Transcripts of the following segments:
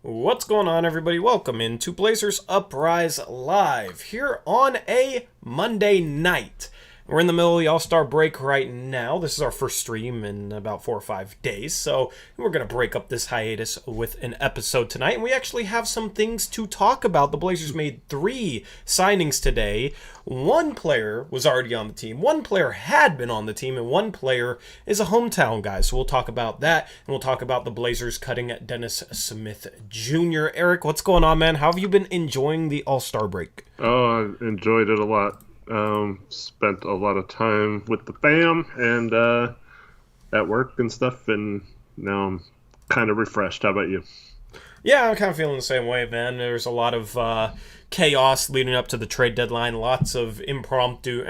What's going on, everybody? Welcome into Blazers Uprise Live here on a Monday night. We're in the middle of the AllStar Break right now. This is our first stream in about 4 or 5 days, so we're going to break up this hiatus with an episode tonight. And we actually have some things to talk about. The Blazers made 3 signings today. One player was already on the team, one player had been on the team, and one player is a hometown guy. So we'll talk about that, and we'll talk about the Blazers cutting Dennis Smith Jr. Eric, what's going on, man? How have you been enjoying the AllStar Break? Oh, I enjoyed it a lot. Spent a lot of time with the fam and at work and stuff, and now I'm kind of refreshed. How about you? Yeah, I'm kind of feeling the same way, man. There's a lot of chaos leading up to the trade deadline. Lots of impromptu,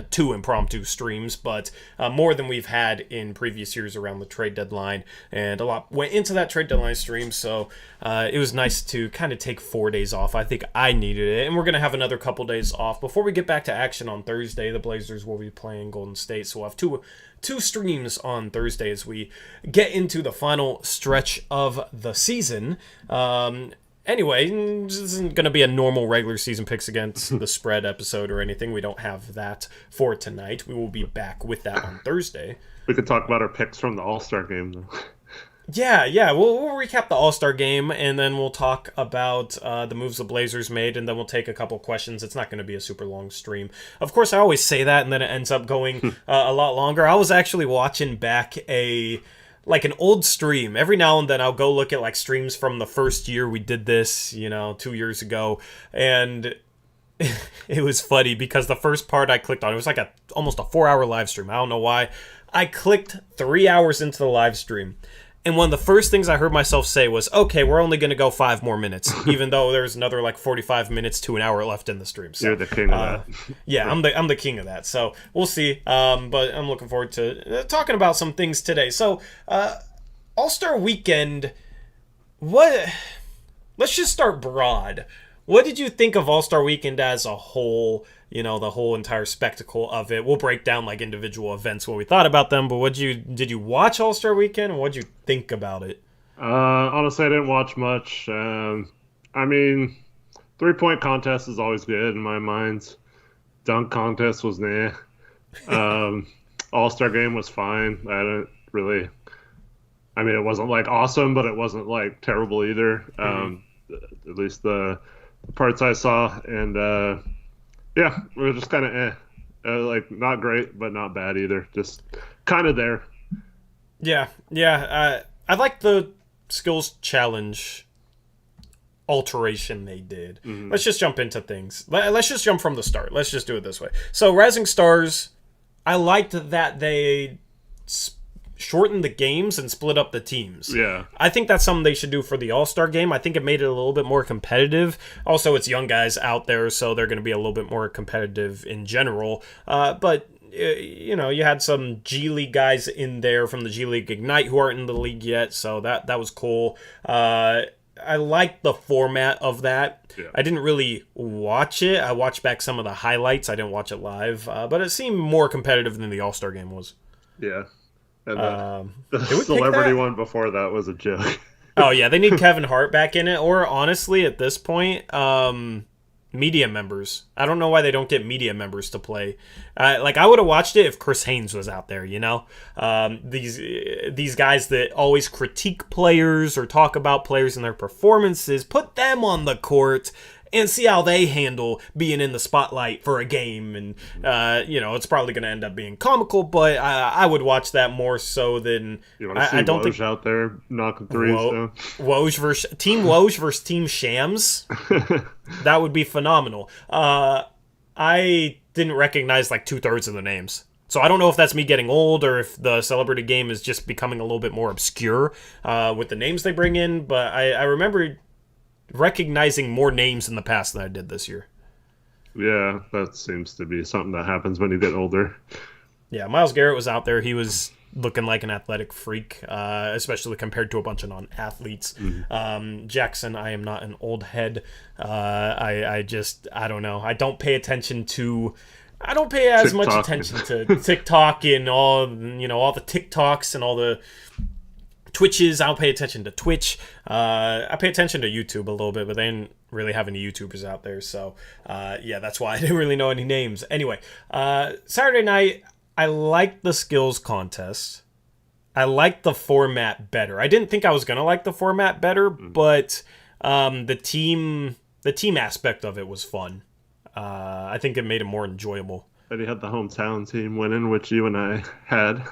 2 impromptu streams, but more than we've had in previous years around the trade deadline. And a lot went into that trade deadline stream, so it was nice to kind of take 4 days off. I think I needed it. And we're going to have another couple days off. Before we get back to action on Thursday, the Blazers will be playing Golden State, so we'll have two streams on Thursday as we get into the final stretch of the season. Anyway, this isn't going to be a normal regular season picks against the spread episode or anything. We don't have that for tonight. We will be back with that on Thursday. We could talk about our picks from the All-Star game, though. Yeah. We'll recap the All-Star game, and then we'll talk about the moves the Blazers made, and then we'll take a couple questions. It's not going to be a super long stream. Of course, I always say that, and then it ends up going a lot longer. I was actually watching back an old stream. Every now and then I'll go look at like streams from the first year we did this, 2 years ago, and it was funny because the first part I clicked on, it was like almost a 4-hour live stream. I don't know why. I clicked 3 hours into the live stream, and one of the first things I heard myself say was, okay, we're only going to go 5 more minutes, even though there's another 45 minutes to an hour left in the stream. So, you're the king of that. Yeah, I'm the king of that. So we'll see. But I'm looking forward to talking about some things today. So AllStar Weekend, let's just start broad. What did you think of AllStar Weekend as a whole? The whole entire spectacle of it. We'll break down individual events, what we thought about them, but did you watch AllStar Weekend, and what did you think about it? Honestly, I didn't watch much. 3-point contest is always good in my mind. Dunk contest was nah. All-Star game was fine. I didn't really... it wasn't awesome, but it wasn't terrible either. At least the parts I saw, and yeah, we were just kind of not great, but not bad either. Just kind of there. Yeah. I like the skills challenge alteration they did. Mm-hmm. Let's just jump into things. Let's just jump from the start. Let's just do it this way. So, Rising Stars, I liked that they shortened the games and split up the teams. Yeah. I think that's something they should do for the All-Star game. I think it made it a little bit more competitive. Also, it's young guys out there, so they're going to be a little bit more competitive in general. But, you had some G League guys in there from the G League Ignite who aren't in the league yet, so that was cool. I liked the format of that. Yeah. I didn't really watch it. I watched back some of the highlights. I didn't watch it live, but it seemed more competitive than the All-Star game was. Yeah. And the celebrity one before that was a joke. Oh, yeah. They need Kevin Hart back in it. Or, honestly, at this point, media members. I don't know why they don't get media members to play. I would have watched it if Chris Haynes was out there, These guys that always critique players or talk about players and their performances, put them on the court and see how they handle being in the spotlight for a game. And, it's probably going to end up being comical, but I would watch that more so than... You want to see Woj out there knocking threes down? Team Woj versus Team Shams? That would be phenomenal. I didn't recognize 2/3 of the names. So I don't know if that's me getting old or if the celebrity game is just becoming a little bit more obscure with the names they bring in, but I remember recognizing more names in the past than I did this year. Yeah, that seems to be something that happens when you get older. Yeah, Myles Garrett was out there. He was looking like an athletic freak, especially compared to a bunch of non-athletes. Mm-hmm. Jackson, I am not an old head. I don't know. I don't pay as much attention to TikTok and all the TikToks and all the Twitches. I don't pay attention to Twitch. I pay attention to YouTube a little bit, but they didn't really have any YouTubers out there. So, yeah, that's why I didn't really know any names. Anyway, Saturday night, I liked the skills contest. I liked the format better. I didn't think I was going to like the format better, but the team aspect of it was fun. I think it made it more enjoyable. And he had the hometown team winning, which you and I had.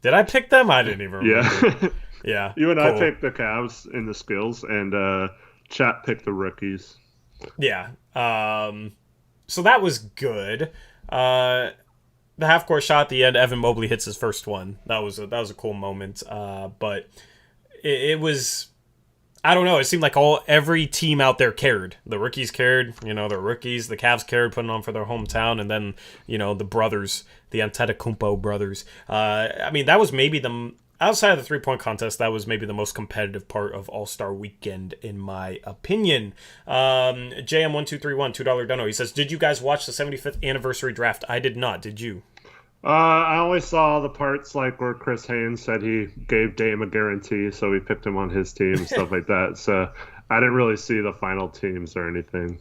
Did I pick them? I didn't even remember. Yeah. Yeah. You and I picked the Cavs in the skills, and Chat picked the rookies. Yeah. So that was good. The half-court shot at the end, Evan Mobley hits his first one. That was a cool moment. But it was, I don't know. It seemed like every team out there cared. The rookies cared. The rookies. The Cavs cared, putting on for their hometown, and then the brothers, the Antetokounmpo brothers. I mean, that was maybe outside of the 3-point contest, that was maybe the most competitive part of AllStar Weekend, in my opinion. JM1231, $2 dono. He says, "Did you guys watch the 75th anniversary draft?" I did not. Did you? I only saw the parts like where Chris Haynes said he gave Dame a guarantee, so he picked him on his team and stuff like that. So I didn't really see the final teams or anything.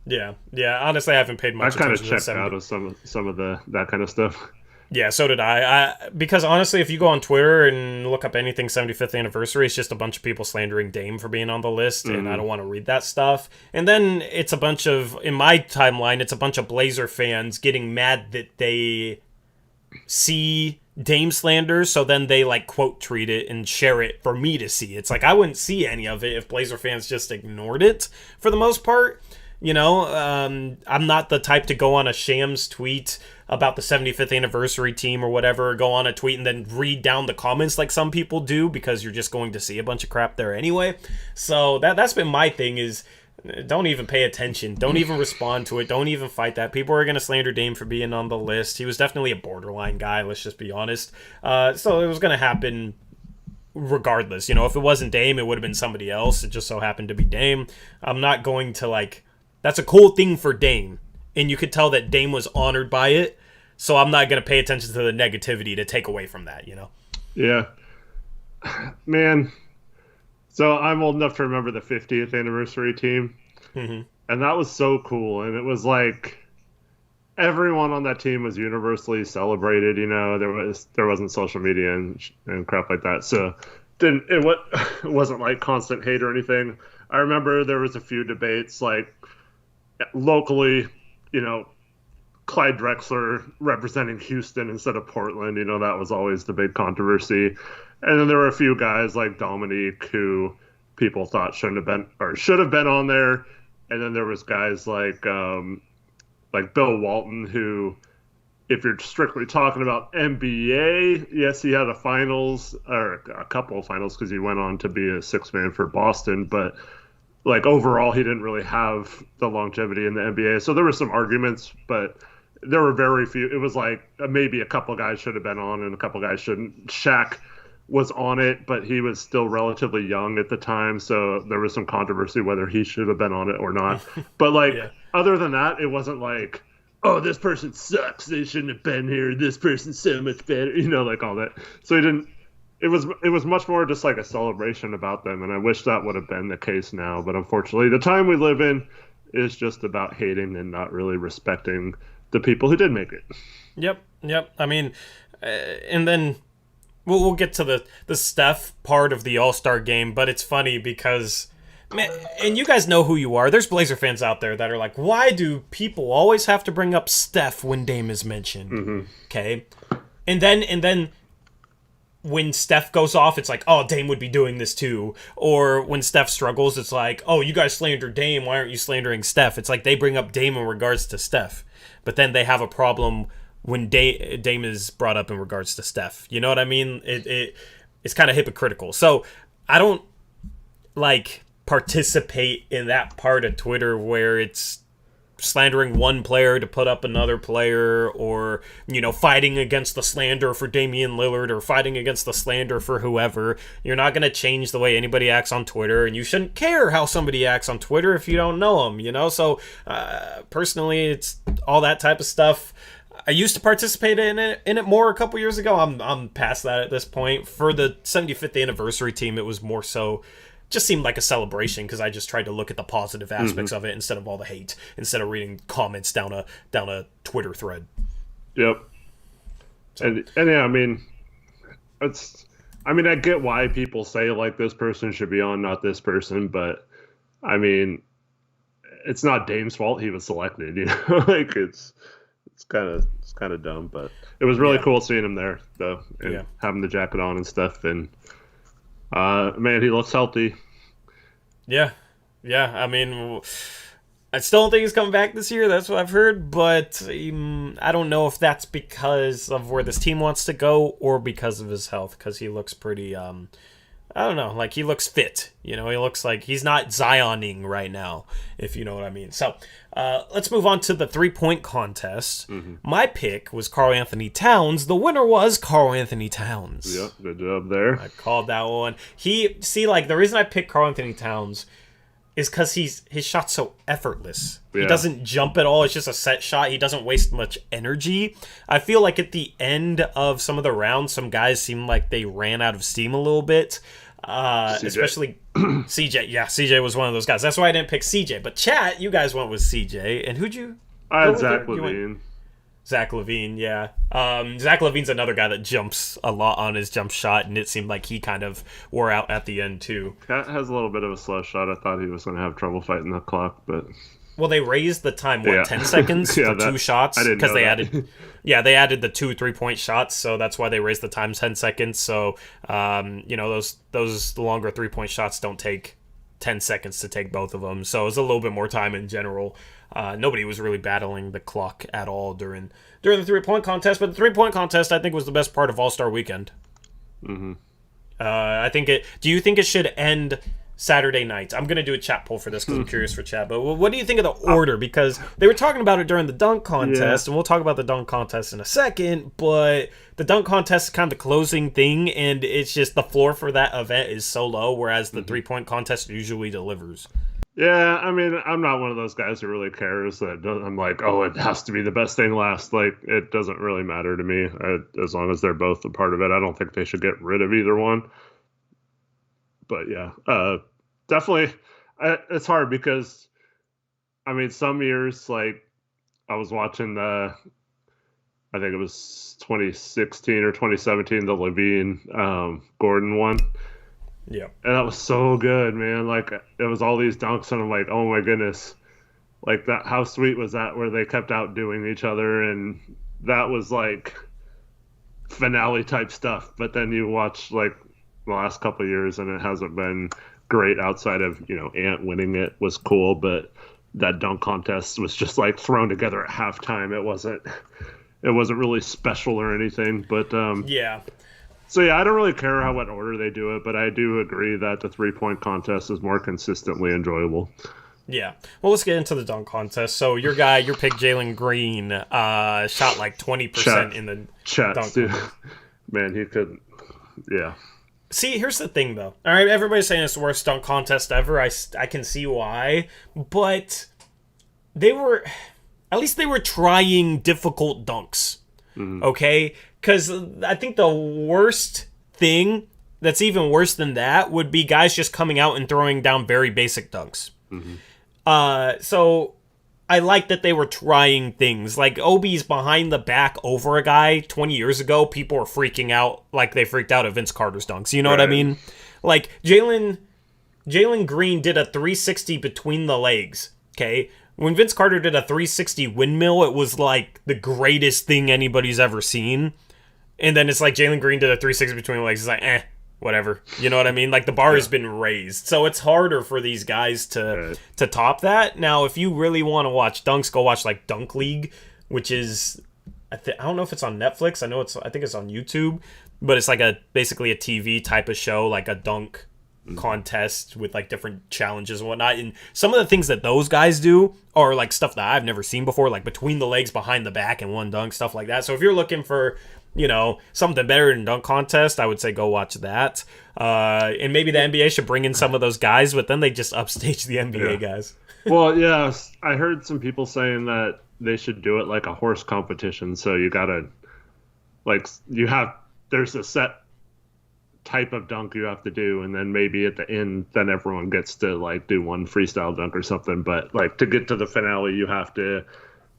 Yeah. Honestly, I haven't paid much attention. I kind of checked out of some of that kind of stuff. Yeah, so did I. Because honestly, if you go on Twitter and look up anything 75th anniversary, it's just a bunch of people slandering Dame for being on the list, and I don't want to read that stuff. And then it's a bunch of, in my timeline, it's a bunch of Blazer fans getting mad that they see Dame slander, so then they quote tweet it and share it for me to see. It's like, I wouldn't see any of it if Blazer fans just ignored it for the most part. I'm not the type to go on a Shams tweet about the 75th anniversary team or whatever, go on a tweet and then read down the comments like some people do, because you're just going to see a bunch of crap there anyway. So that's been my thing, is don't even pay attention. Don't even respond to it. Don't even fight that. People are going to slander Dame for being on the list. He was definitely a borderline guy, let's just be honest. So it was going to happen regardless. If it wasn't Dame, it would have been somebody else. It just so happened to be Dame. I'm not going to that's a cool thing for Dame, and you could tell that Dame was honored by it, so I'm not going to pay attention to the negativity to take away from that, Yeah. Man, so I'm old enough to remember the 50th anniversary team, and that was so cool, and it was like everyone on that team was universally celebrated, there wasn't social media and crap like that, so it wasn't like constant hate or anything. I remember there was a few debates, locally, Clyde Drexler representing Houston instead of Portland, that was always the big controversy. And then there were a few guys like Dominique who people thought should have been on there. And then there was guys like Bill Walton, who, if you're strictly talking about NBA, yes, he had a couple of finals because he went on to be a sixth man for Boston, but overall, he didn't really have the longevity in the NBA. So there were some arguments, but there were very few. It was maybe a couple guys should have been on and a couple guys shouldn't. Shaq was on it, but he was still relatively young at the time. So there was some controversy whether he should have been on it or not. But other than that, it wasn't oh, this person sucks, they shouldn't have been here. This person's so much better, all that. So he didn't. It was much more just a celebration about them, and I wish that would have been the case now. But unfortunately, the time we live in is just about hating and not really respecting the people who did make it. Yep. I mean, and then we'll get to the Steph part of the All-Star game, but it's funny because, man, and you guys know who you are. There's Blazer fans out there that are like, why do people always have to bring up Steph when Dame is mentioned? Okay, and then when Steph goes off, it's like, oh, Dame would be doing this too. Or when Steph struggles, it's like, oh, you guys slander Dame, why aren't you slandering Steph? It's like they bring up Dame in regards to Steph, but then they have a problem when Dame is brought up in regards to Steph. You know what I mean? It's kind of hypocritical. So I don't participate in that part of Twitter where it's slandering one player to put up another player, or fighting against the slander for Damian Lillard, or fighting against the slander for whoever. You're not going to change the way anybody acts on Twitter, and you shouldn't care how somebody acts on Twitter if you don't know them, so personally, it's all that type of stuff. I used to participate in it more a couple years ago. I'm past that at this point. For the 75th anniversary team, it was more so just seemed like a celebration because I just tried to look at the positive aspects of it instead of all the hate, instead of reading comments down a Twitter thread. Yep. So. And yeah, I mean, I get why people say like this person should be on, not this person, but I mean, it's not Dame's fault he was selected, you know. Like it's kind of dumb, but it was really cool seeing him there though, and having the jacket on and stuff. And man, he looks healthy. Yeah. I mean, I still don't think he's coming back this year. That's what I've heard, but I don't know if that's because of where this team wants to go or because of his health. Because he looks pretty, I don't know, like he looks fit. You know, he looks like he's not Zioning right now, if you know what I mean. So let's move on to the 3-point contest. My pick was Karl Anthony Towns. The winner was Karl Anthony Towns. Yep, good job there. I called that one. The reason I picked Karl Anthony Towns is because his shot's so effortless. Yeah. He doesn't jump at all. It's just a set shot. He doesn't waste much energy. I feel like at the end of some of the rounds, some guys seemed like they ran out of steam a little bit. Especially CJ. Yeah, CJ was one of those guys. That's why I didn't pick CJ. But chat, you guys went with CJ. And who'd you? I had Zach LaVine. Zach LaVine, yeah. Zach LaVine's another guy that jumps a lot on his jump shot, and it seemed like he kind of wore out at the end, too. Cat has a little bit of a slow shot. I thought he was going to have trouble fighting the clock, but... Well, they raised the time, 10 seconds for 2 shots? Because they added... Yeah, they added the 2 3-point shots, so that's why they raised the time 10 seconds. So, those longer 3-point shots don't take 10 seconds to take both of them. So, it's a little bit more time in general. Nobody was really battling the clock at all during the 3-point contest, but the 3-point contest I think was the best part of AllStar Weekend. Do you think it should end Saturday night? I'm gonna do a chat poll for this because I'm curious for chat. But what do you think of the order? Because they were talking about it during the dunk contest, and we'll talk about the dunk contest in a second. But the dunk contest is kind of the closing thing, and it's just the floor for that event is so low, whereas the 3-point contest usually delivers. Yeah, I mean, I'm not one of those guys who really cares that I'm like, oh, it has to be the best thing last. Like, it doesn't really matter to me as long as they're both a part of it. I don't think they should get rid of either one. But yeah, definitely, it's hard because, I mean, some years, like, I was watching I think it was 2016 or 2017, the Levine Gordon one. Yeah. And that was so good, man. Like, it was all these dunks, and I'm like, oh my goodness. Like, that, how sweet was that where they kept outdoing each other, and that was like finale type stuff. But then you watch like the last couple of years, and it hasn't been great outside of, Ant winning it was cool, but that dunk contest was just like thrown together at halftime. It wasn't really special or anything, but yeah. So, yeah, I don't really care what order they do it, but I do agree that the 3-point contest is more consistently enjoyable. Yeah. Well, let's get into the dunk contest. So, your pick, Jalen Green, shot like 20% in the dunk contest. Man, he could, yeah. See, here's the thing, though. All right, everybody's saying it's the worst dunk contest ever. I can see why. But at least they were trying difficult dunks. Okay? Because I think the worst thing that's even worse than that would be guys just coming out and throwing down very basic dunks. So I like that they were trying things. Like Obi's behind the back over a guy 20 years ago, people were freaking out like they freaked out at Vince Carter's dunks. You know what I mean? Like Jalen Green did a 360 between the legs, okay? When Vince Carter did a 360 windmill, it was like the greatest thing anybody's ever seen. And then it's like Jalen Green did a 360 between the legs. It's like, whatever. You know what I mean? Like the bar has been raised. So it's harder for these guys to top that. Now, if you really want to watch dunks, go watch like Dunk League, which is, I don't know if it's on Netflix. I think it's on YouTube, but it's like basically a TV type of show, like a dunk contest with like different challenges and whatnot. And some of the things that those guys do are like stuff that I've never seen before, like between the legs, behind the back, and one dunk, stuff like that. So if you're looking for, something better than dunk contest, I would say go watch that. And maybe the NBA should bring in some of those guys, but then they just upstage the NBA guys. Well, yeah, I heard some people saying that they should do it like a horse competition. So you gotta there's a set type of dunk you have to do, and then maybe at the end, then everyone gets to like do one freestyle dunk or something. But like to get to the finale, you have to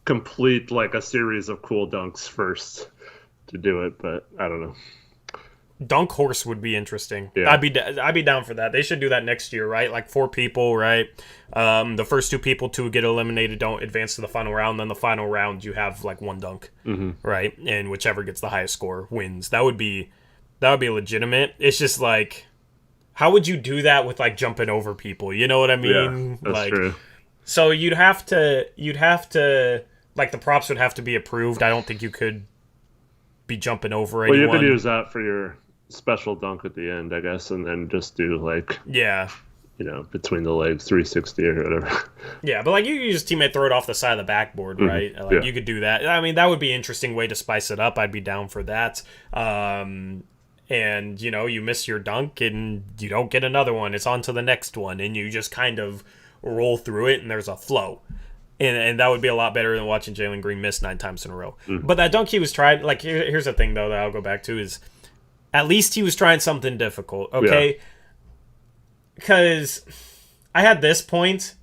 complete like a series of cool dunks first to do it. But I don't know. Dunk horse would be interesting. Yeah. I'd be down for that. They should do that next year, right? Like 4 people, right? The first 2 people to get eliminated don't advance to the final round. Then the final round, you have like 1 dunk, right? And whichever gets the highest score wins. That would be legitimate. It's just like, how would you do that with like jumping over people? You know what I mean? Yeah, that's like, true. So you'd have to like the props would have to be approved. I don't think you could be jumping over anyone. Well, you could use that for your special dunk at the end, I guess, and then just do like between the legs 360 or whatever. Yeah, but like you just teammate throw it off the side of the backboard, right? Like you could do that. I mean, that would be an interesting way to spice it up. I'd be down for that. And you miss your dunk and you don't get another one. It's on to the next one, and you just kind of roll through it, and there's a flow. And that would be a lot better than watching Jalen Green miss 9 times in a row. But that dunk he was trying, like, here's the thing, though, that I'll go back to is at least he was trying something difficult, okay? Because I had this point,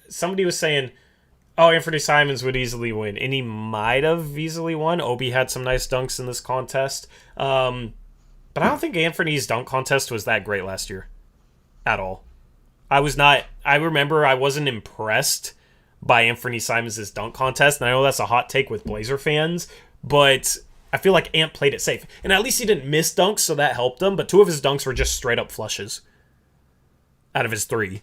somebody was saying, oh, Anthony Simmons would easily win. And he might have easily won. Obi had some nice dunks in this contest. But I don't think Anthony's dunk contest was that great last year at all. I remember I wasn't impressed by Anthony Simmons' dunk contest. And I know that's a hot take with Blazer fans, but I feel like Ant played it safe. And at least he didn't miss dunks, so that helped him. But 2 of his dunks were just straight up flushes out of his 3.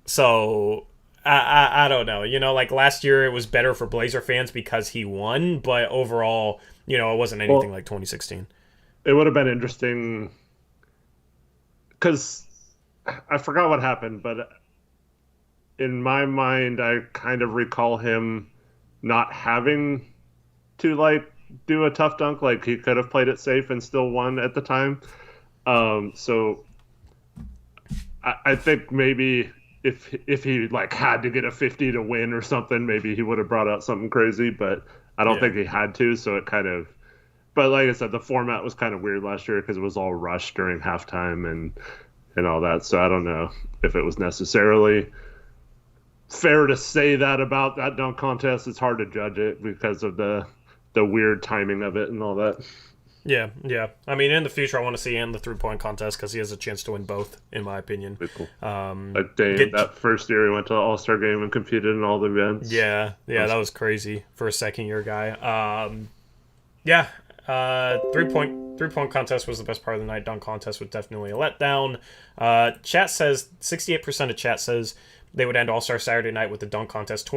So I don't know. Like last year it was better for Blazer fans because he won, but overall, it wasn't anything like 2016. It would have been interesting because I forgot what happened, but in my mind, I kind of recall him not having to like do a tough dunk. Like he could have played it safe and still won at the time. So I think maybe if he like had to get a 50 to win or something, maybe he would have brought out something crazy. But I don't think he had to. So it kind of. But like I said, the format was kind of weird last year because it was all rushed during halftime and all that. So I don't know if it was necessarily fair to say that about that dunk contest. It's hard to judge it because of the weird timing of it and all that. Yeah. I mean, in the future, I want to see him the 3-point contest because he has a chance to win both, in my opinion. Pretty cool. Like Dame, that first year he went to the AllStar game and competed in all the events. Yeah, that was crazy for a second-year guy. 3-point contest was the best part of the night. Dunk contest was definitely a letdown. Chat says 68% of chat says they would end All-Star Saturday night with the dunk contest.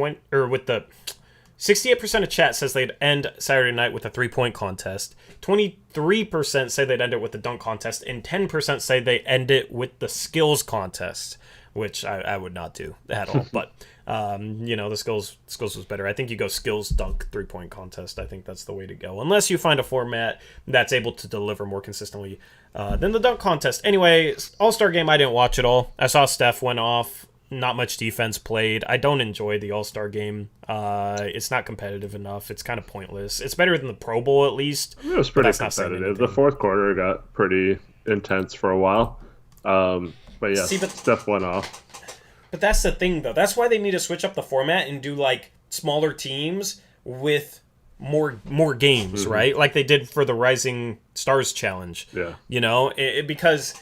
68% of chat says they'd end Saturday night with a 3-point contest. 23% say they'd end it with the dunk contest, and 10% say they end it with the skills contest, which I would not do at all. But the skills was better. I think you go skills dunk 3-point contest. I think that's the way to go, unless you find a format that's able to deliver more consistently than the dunk contest. Anyway, All-Star game I didn't watch at all. I saw Steph went off. Not much defense played. I don't enjoy the All-Star game. It's not competitive enough. It's kind of pointless. It's better than the Pro Bowl at least. It was pretty competitive. The fourth quarter got pretty intense for a while. But yeah, Steph went off. But that's the thing, though. That's why they need to switch up the format and do like smaller teams with more games, right? Like they did for the Rising Stars Challenge. Yeah. Because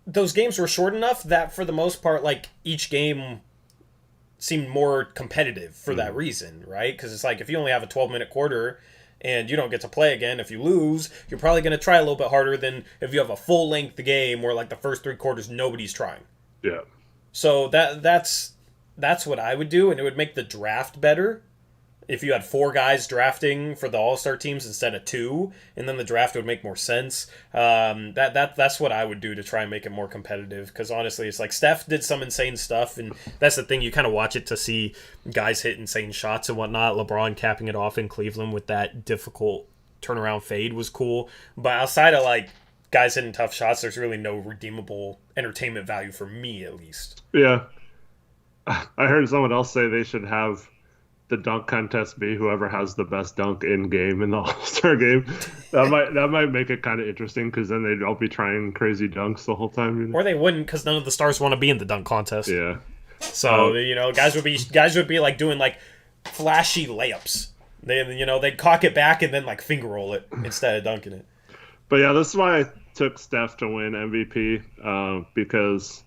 those games were short enough that for the most part, like each game seemed more competitive for that reason, right? Because it's like if you only have a 12-minute quarter and you don't get to play again, if you lose, you're probably going to try a little bit harder than if you have a full-length game where like the first 3 quarters nobody's trying. Yeah. So that's what I would do, and it would make the draft better if you had 4 guys drafting for the All-Star teams instead of 2, and then the draft would make more sense. That's what I would do to try and make it more competitive, because honestly, it's like Steph did some insane stuff, and that's the thing, you kind of watch it to see guys hit insane shots and whatnot. LeBron capping it off in Cleveland with that difficult turnaround fade was cool, but outside of like guys hitting tough shots, there's really no redeemable entertainment value for me, at least. Yeah. I heard someone else say they should have the dunk contest be whoever has the best dunk in game in the All-Star game. That might make it kind of interesting because then they'd all be trying crazy dunks the whole time. Or they wouldn't because none of the stars want to be in the dunk contest. Yeah. So guys would be like doing like flashy layups. They'd cock it back and then like finger roll it instead of dunking it. But yeah, this is why I took Steph to win MVP because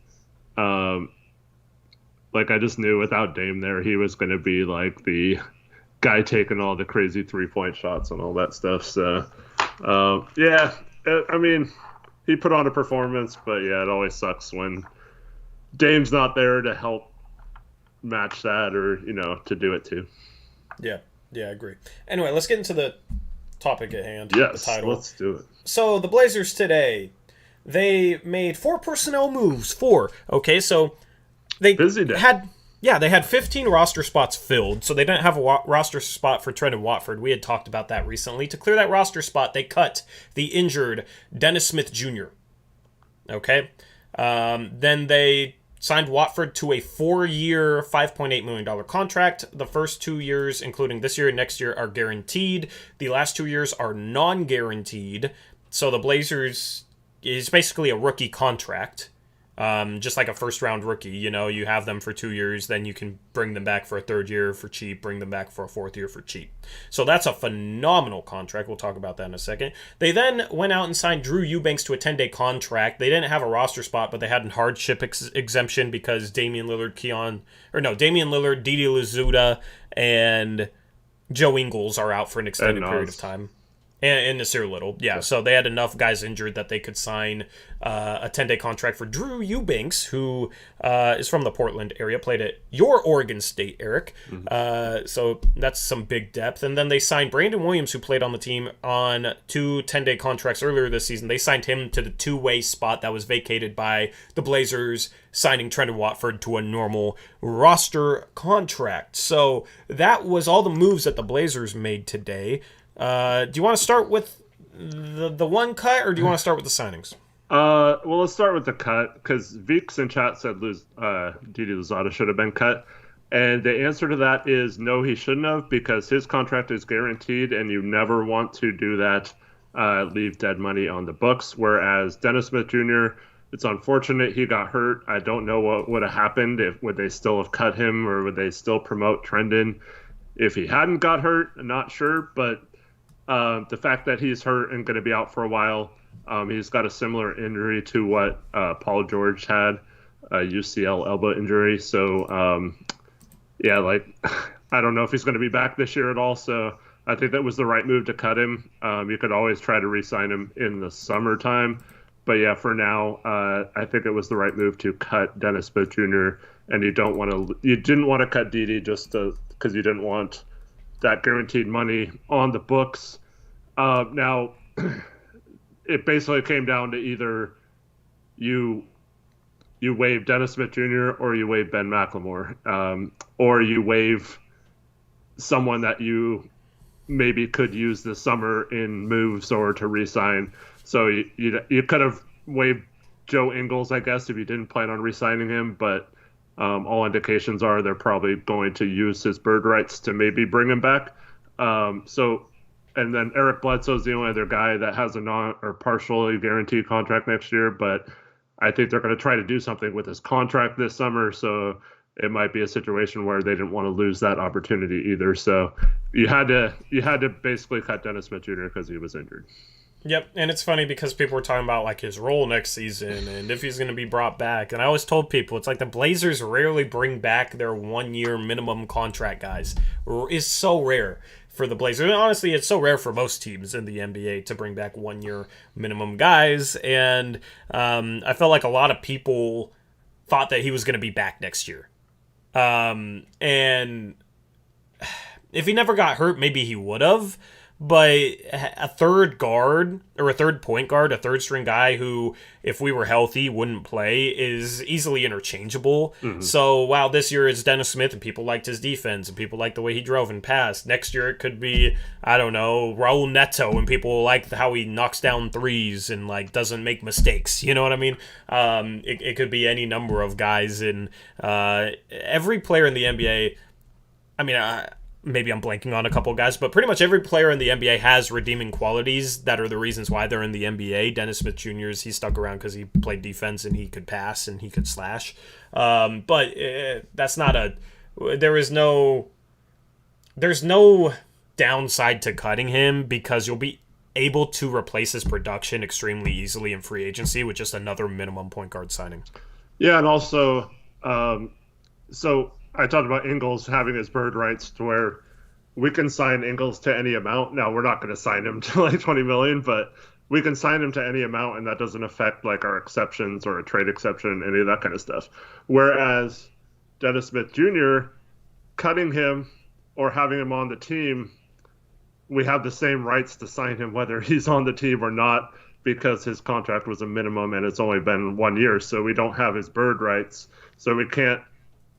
like I just knew without Dame there, he was going to be like the guy taking all the crazy 3-point shots and all that stuff. So yeah, I mean, he put on a performance, but yeah, it always sucks when Dame's not there to help match that or to do it too. Yeah, I agree. Anyway, let's get into the topic at hand. Yes, the title. Let's do it. So the Blazers today, they made 4 personnel moves. 4. Okay, so they Busy day. they had 15 roster spots filled, so they didn't have a roster spot for Trent and Watford. We had talked about that recently. To clear that roster spot, they cut the injured Dennis Smith Jr. Okay, then they signed Watford to a 4-year, $5.8 million contract. The first 2 years, including this year and next year, are guaranteed. The last 2 years are non-guaranteed. So the Blazers is basically a rookie contract. Just like a first-round rookie. You have them for 2 years, then you can bring them back for a 3rd year for cheap, bring them back for a 4th year for cheap. So that's a phenomenal contract. We'll talk about that in a second. They then went out and signed Drew Eubanks to a 10-day contract. They didn't have a roster spot, but they had a hardship exemption because Damian Lillard, Didi Lazuda, and Joe Ingles are out for an extended period of time. And Nasir Little. Yeah, so they had enough guys injured that they could sign a 10-day contract for Drew Eubanks, who is from the Portland area, played at your Oregon State, Eric. Mm-hmm. So that's some big depth. And then they signed Brandon Williams, who played on the team, on 2 10-day contracts earlier this season. They signed him to the 2-way spot that was vacated by the Blazers, signing Trent and Watford to a normal roster contract. So that was all the moves that the Blazers made today. Do you want to start with the one cut, or do you want to start with the signings? Well, let's start with the cut, because Veeks in chat said Didi Louzada should have been cut. And the answer to that is no, he shouldn't have, because his contract is guaranteed, and you never want to do that, leave dead money on the books. Whereas Dennis Smith Jr., it's unfortunate he got hurt. I don't know what would have happened. Would they still have cut him, or would they still promote Trendon if he hadn't got hurt? I'm not sure, but the fact that he's hurt and going to be out for a while, he's got a similar injury to what Paul George had, a UCL elbow injury. So, I don't know if he's going to be back this year at all. So I think that was the right move to cut him. You could always try to re-sign him in the summertime. But yeah, for now, I think it was the right move to cut Dennis Smith Jr. And you didn't want to cut Didi just because you didn't want that guaranteed money on the books. Now, it basically came down to either you waive Dennis Smith Jr. or you waive Ben McLemore, or you waive someone that you maybe could use this summer in moves or to re-sign. So you could have waived Joe Ingles, I guess, if you didn't plan on re-signing him, but all indications are they're probably going to use his bird rights to maybe bring him back. And then Eric Bledsoe's the only other guy that has a non or partially guaranteed contract next year, but I think they're going to try to do something with his contract this summer. So it might be a situation where they didn't want to lose that opportunity either. So you had to basically cut Dennis Smith Jr. because he was injured. Yep, and it's funny because people were talking about like his role next season and if he's going to be brought back. And I always told people, it's like the Blazers rarely bring back their 1-year minimum contract guys. It's so rare for the Blazers. And honestly, it's so rare for most teams in the NBA to bring back 1-year minimum guys. And I felt like a lot of people thought that he was going to be back next year. And if he never got hurt, maybe he would have. But a third guard or a third point guard, a third string guy who, if we were healthy, wouldn't play is easily interchangeable. So while this year it's Dennis Smith and people liked his defense and people liked the way he drove and passed, next year it could be, I don't know, Raul Neto and people like how he knocks down threes and like doesn't make mistakes. You know what I mean? It could be any number of guys. And every player in the NBA, I mean, maybe I'm blanking on a couple of guys, but pretty much every player in the NBA has redeeming qualities that are the reasons why they're in the NBA. Dennis Smith Jr. He stuck around because he played defense and he could pass and he could slash. But that's not there's no downside to cutting him because you'll be able to replace his production extremely easily in free agency with just another minimum point guard signing. Yeah, and also, so I talked about Ingles having his bird rights to where we can sign Ingles to any amount. Now, we're not going to sign him to like $20 million, but we can sign him to any amount, and that doesn't affect like our exceptions or a trade exception, any of that kind of stuff. Whereas Dennis Smith Jr., cutting him or having him on the team, we have the same rights to sign him whether he's on the team or not because his contract was a minimum and it's only been 1 year. So we don't have his bird rights. So we can't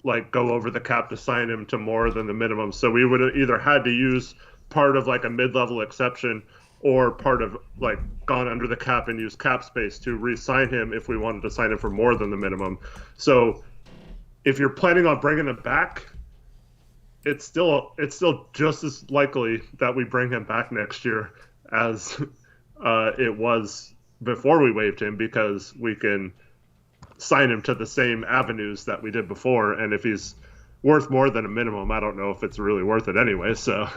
like go over the cap to sign him to more than the minimum. So we would have either had to use part of like a mid-level exception or part of like gone under the cap and use cap space to re-sign him if we wanted to sign him for more than the minimum. So if you're planning on bringing him back, it's still just as likely that we bring him back next year as it was before we waived him because we can sign him to the same avenues that we did before. And if he's worth more than a minimum, I don't know if it's really worth it anyway. So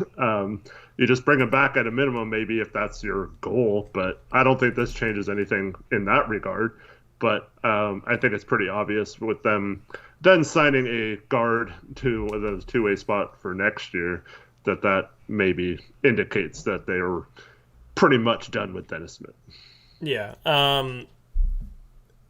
you just bring him back at a minimum, maybe if that's your goal. But I don't think this changes anything in that regard. But I think it's pretty obvious with them then signing a guard to the two-way spot for next year that maybe indicates that they are pretty much done with Dennis Smith. Yeah.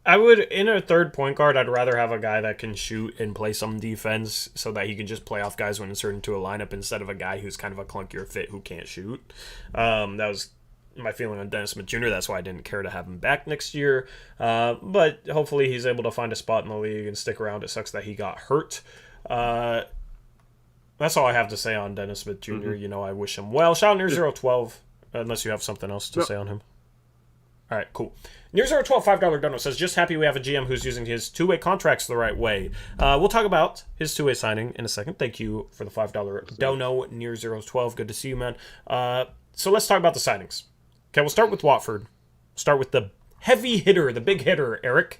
I would, in a third point guard, I'd rather have a guy that can shoot and play some defense so that he can just play off guys when inserted into a lineup instead of a guy who's kind of a clunkier fit who can't shoot. That was my feeling on Dennis Smith Jr. That's why I didn't care to have him back next year. But hopefully he's able to find a spot in the league and stick around. It sucks that he got hurt. That's all I have to say on Dennis Smith Jr. Mm-hmm. You know, I wish him well. Shout near 012, unless you have something else to say on him. All right, cool. Near 012 $5 dono says, just happy we have a GM who's using his two-way contracts the right way. We'll talk about his two-way signing in a second. Thank you for the $5 dono, Near 012. Good to see you, man. So let's talk about the signings. Okay, we'll start with Watford. Start with the heavy hitter, the big hitter, Eric.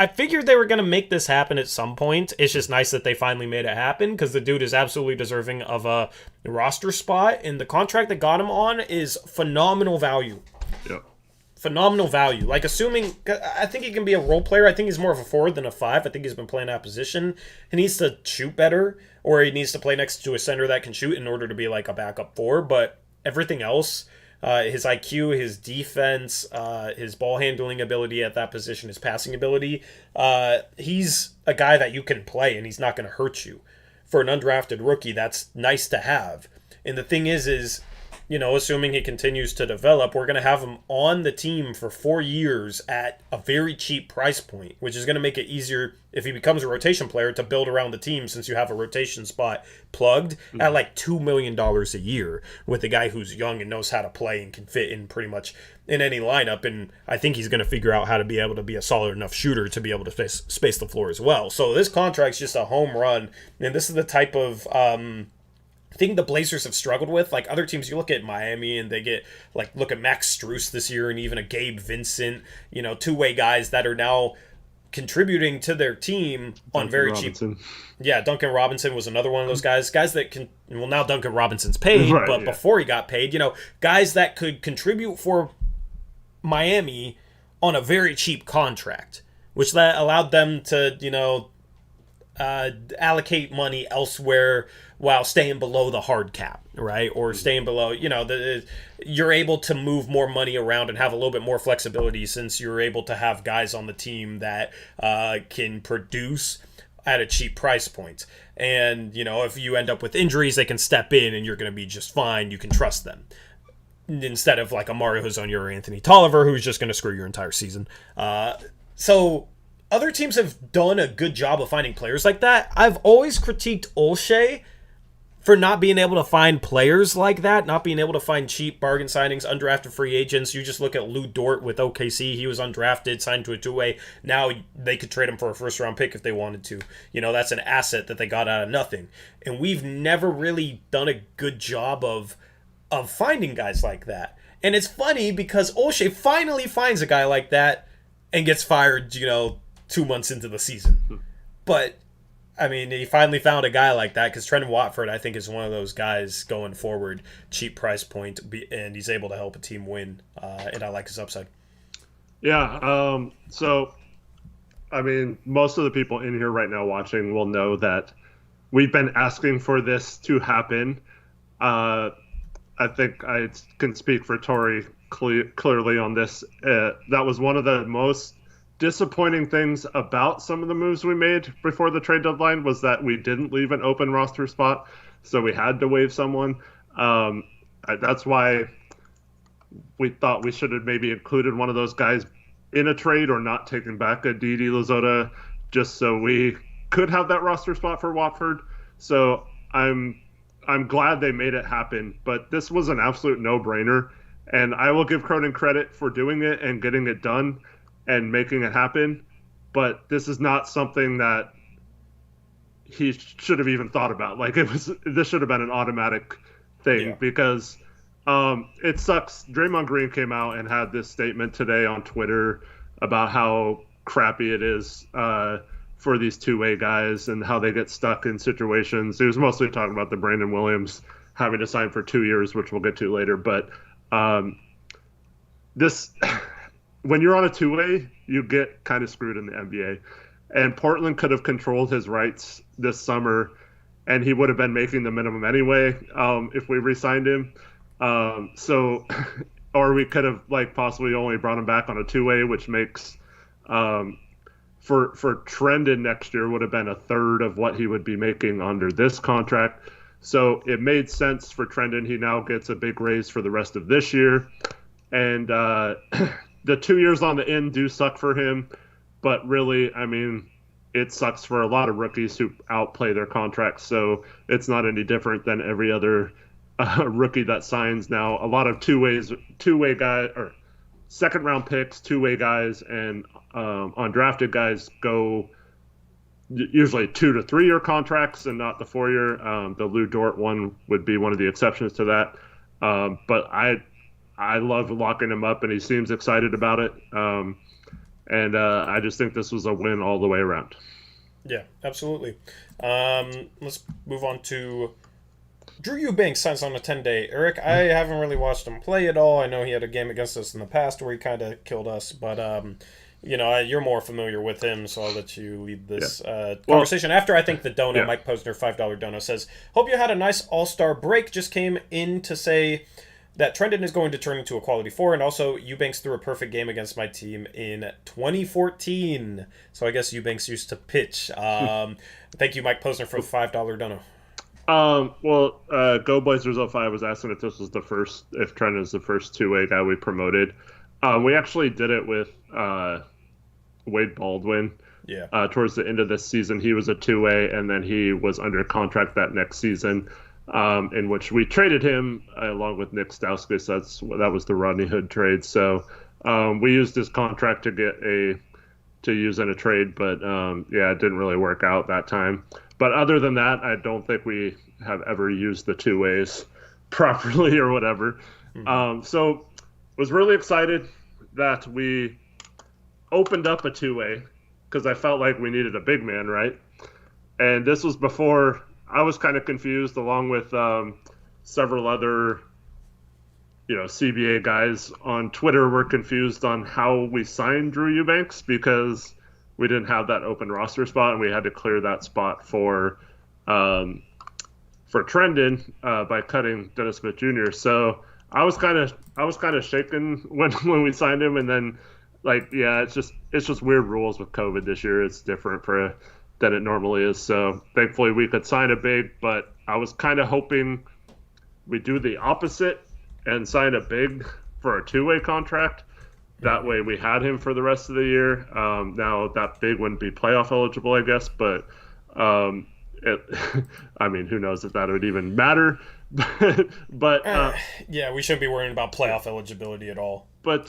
I figured they were going to make this happen at some point. It's just nice that they finally made it happen because the dude is absolutely deserving of a roster spot, and the contract that got him on is phenomenal value. Yep. Phenomenal value. Like, assuming, I think he can be a role player. I think he's more of a forward than a 5. I think he's been playing that position. He needs to shoot better, or he needs to play next to a center that can shoot in order to be like a backup 4, but everything else, his IQ, his defense, his ball handling ability at that position, his passing ability, he's a guy that you can play and he's not going to hurt you. For an undrafted rookie, that's nice to have. And the thing is, you know, assuming he continues to develop, we're going to have him on the team for 4 years at a very cheap price point, which is going to make it easier if he becomes a rotation player to build around the team since you have a rotation spot plugged at like $2 million a year with a guy who's young and knows how to play and can fit in pretty much in any lineup. And I think he's going to figure out how to be able to be a solid enough shooter to be able to space the floor as well. So this contract's just a home run. And this is the type of thing the Blazers have struggled with. Like other teams, you look at Miami and they get like, look at Max Strus this year and even a Gabe Vincent, you know, two-way guys that are now contributing to their team on very cheap. Yeah, Duncan Robinson was another one of those guys that can, well, now Duncan Robinson's paid, right, but before he got paid, you know, guys that could contribute for Miami on a very cheap contract, which that allowed them to, you know, allocate money elsewhere while staying below the hard cap, right? Or staying below, you know, you're able to move more money around and have a little bit more flexibility since you're able to have guys on the team that can produce at a cheap price point. And, if you end up with injuries, they can step in and you're going to be just fine. You can trust them. Instead of like a Mario Hezonja or Anthony Tolliver, who's just going to screw your entire season. So other teams have done a good job of finding players like that. I've always critiqued Olshey for not being able to find players like that, not being able to find cheap bargain signings, undrafted free agents. You just look at Lou Dort with OKC. He was undrafted, signed to a two-way. Now they could trade him for a first-round pick if they wanted to. That's an asset that they got out of nothing. And we've never really done a good job of finding guys like that. And it's funny because Olshey finally finds a guy like that and gets fired, 2 months into the season. But he finally found a guy like that because Trendon Watford, I think, is one of those guys going forward, cheap price point, and he's able to help a team win, and I like his upside. Yeah, so, most of the people in here right now watching will know that we've been asking for this to happen. I think I can speak for Tori clearly on this. That was one of the most disappointing things about some of the moves we made before the trade deadline was that we didn't leave an open roster spot, so we had to waive someone. That's why we thought we should have maybe included one of those guys in a trade or not taken back a Didi Lazota just so we could have that roster spot for Watford. So I'm glad they made it happen, but this was an absolute no-brainer, and I will give Cronin credit for doing it and getting it done and making it happen, but this is not something that he should have even thought about. This should have been an automatic thing because it sucks. Draymond Green came out and had this statement today on Twitter about how crappy it is for these two-way guys and how they get stuck in situations. He was mostly talking about the Brandon Williams having to sign for 2 years, which we'll get to later, but this... when you're on a two-way, you get kind of screwed in the NBA. And Portland could have controlled his rights this summer, and he would have been making the minimum anyway if we re-signed him. Or we could have possibly only brought him back on a two-way, which makes for Trendon next year would have been a third of what he would be making under this contract. So it made sense for Trendon. He now gets a big raise for the rest of this year. And the 2 years on the end do suck for him, but really, it sucks for a lot of rookies who outplay their contracts. So it's not any different than every other rookie that signs now. A lot of two-way guys or second-round picks, two-way guys, and undrafted guys go usually 2 to 3 year contracts and not the 4 year. The Lou Dort one would be one of the exceptions to that. But I love locking him up, and he seems excited about it. I just think this was a win all the way around. Yeah, absolutely. Let's move on to Drew Eubanks signs on a 10-day. Eric, I haven't really watched him play at all. I know he had a game against us in the past where he kind of killed us, but you're more familiar with him, so I'll let you lead this conversation. After I think the dono, Mike Posner, $5 dono, says, hope you had a nice AllStar break. Just came in to say that Trendon is going to turn into a quality 4, and also Eubanks threw a perfect game against my team in 2014. So I guess Eubanks used to pitch. Thank you, Mike Posner, for the $5 dono. Go Blazers 05 was asking if this was if Trendon is the first two-way guy we promoted. We actually did it with Wade Baldwin. Yeah. Towards the end of this season, he was a two-way, and then he was under contract that next season. In which we traded him along with Nick Stauskas. That was the Rodney Hood trade. So we used his contract to use in a trade, but it didn't really work out that time. But other than that, I don't think we have ever used the two ways properly or whatever. Mm-hmm. So was really excited that we opened up a two-way because I felt like we needed a big man, right? And this was before. I was kind of confused, along with several other, CBA guys on Twitter were confused on how we signed Drew Eubanks because we didn't have that open roster spot, and we had to clear that spot for Trendon by cutting Dennis Smith Jr. So I was kind of shaken when we signed him, and then it's just weird rules with COVID this year. It's different for than it normally is. So thankfully we could sign a big, but I was kind of hoping we do the opposite and sign a big for a two-way contract. That way we had him for the rest of the year. Now that big wouldn't be playoff eligible, I guess, but it, I mean, who knows if that would even matter. but yeah, we shouldn't be worrying about playoff eligibility at all. But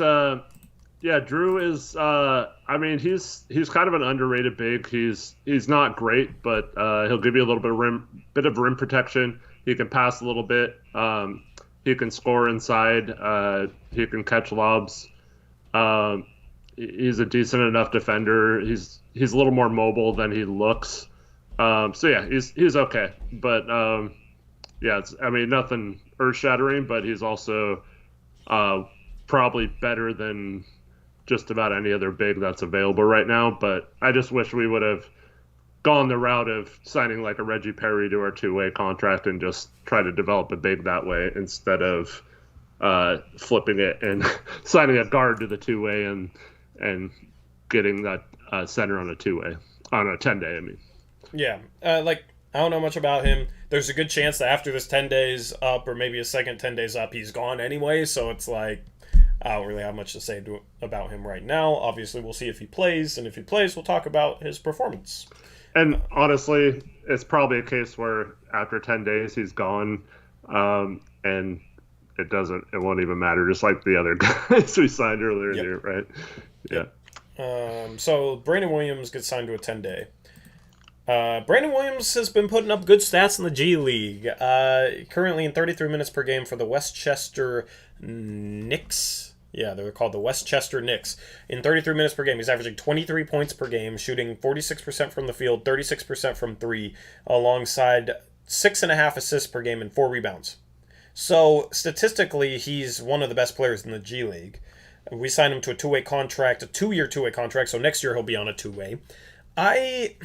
yeah, Drew is. I mean, he's kind of an underrated big. He's not great, but he'll give you a little bit of rim protection. He can pass a little bit. He can score inside. He can catch lobs. He's a decent enough defender. He's a little more mobile than he looks. So yeah, he's okay. But yeah, I mean, nothing earth shattering, but he's also probably better than just about any other big that's available right now. But I just wish we would have gone the route of signing like a Reggie Perry to our two-way contract and just try to develop a big that way instead of flipping it and signing a guard to the two-way and getting that center on a two-way on a 10-day. I mean, yeah, like I don't know much about him. There's a good chance that after this 10 days up, or maybe a second 10 days up, he's gone anyway. So it's like I don't really have much to say about him right now. Obviously, we'll see if he plays, and if he plays, we'll talk about his performance. And honestly, it's probably a case where after 10 days he's gone, and it won't even matter, just like the other guys we signed earlier in the year, right? Yeah. So Brandon Williams gets signed to a 10-day. Brandon Williams has been putting up good stats in the G League. Currently in 33 minutes per game for the Westchester Knicks. Yeah, they're called the Westchester Knicks. In 33 minutes per game, he's averaging 23 points per game, shooting 46% from the field, 36% from three, alongside 6.5 assists per game and 4 rebounds. So, statistically, he's one of the best players in the G League. We signed him to a two-way contract, a 2-year two-way contract, so next year he'll be on a two-way. I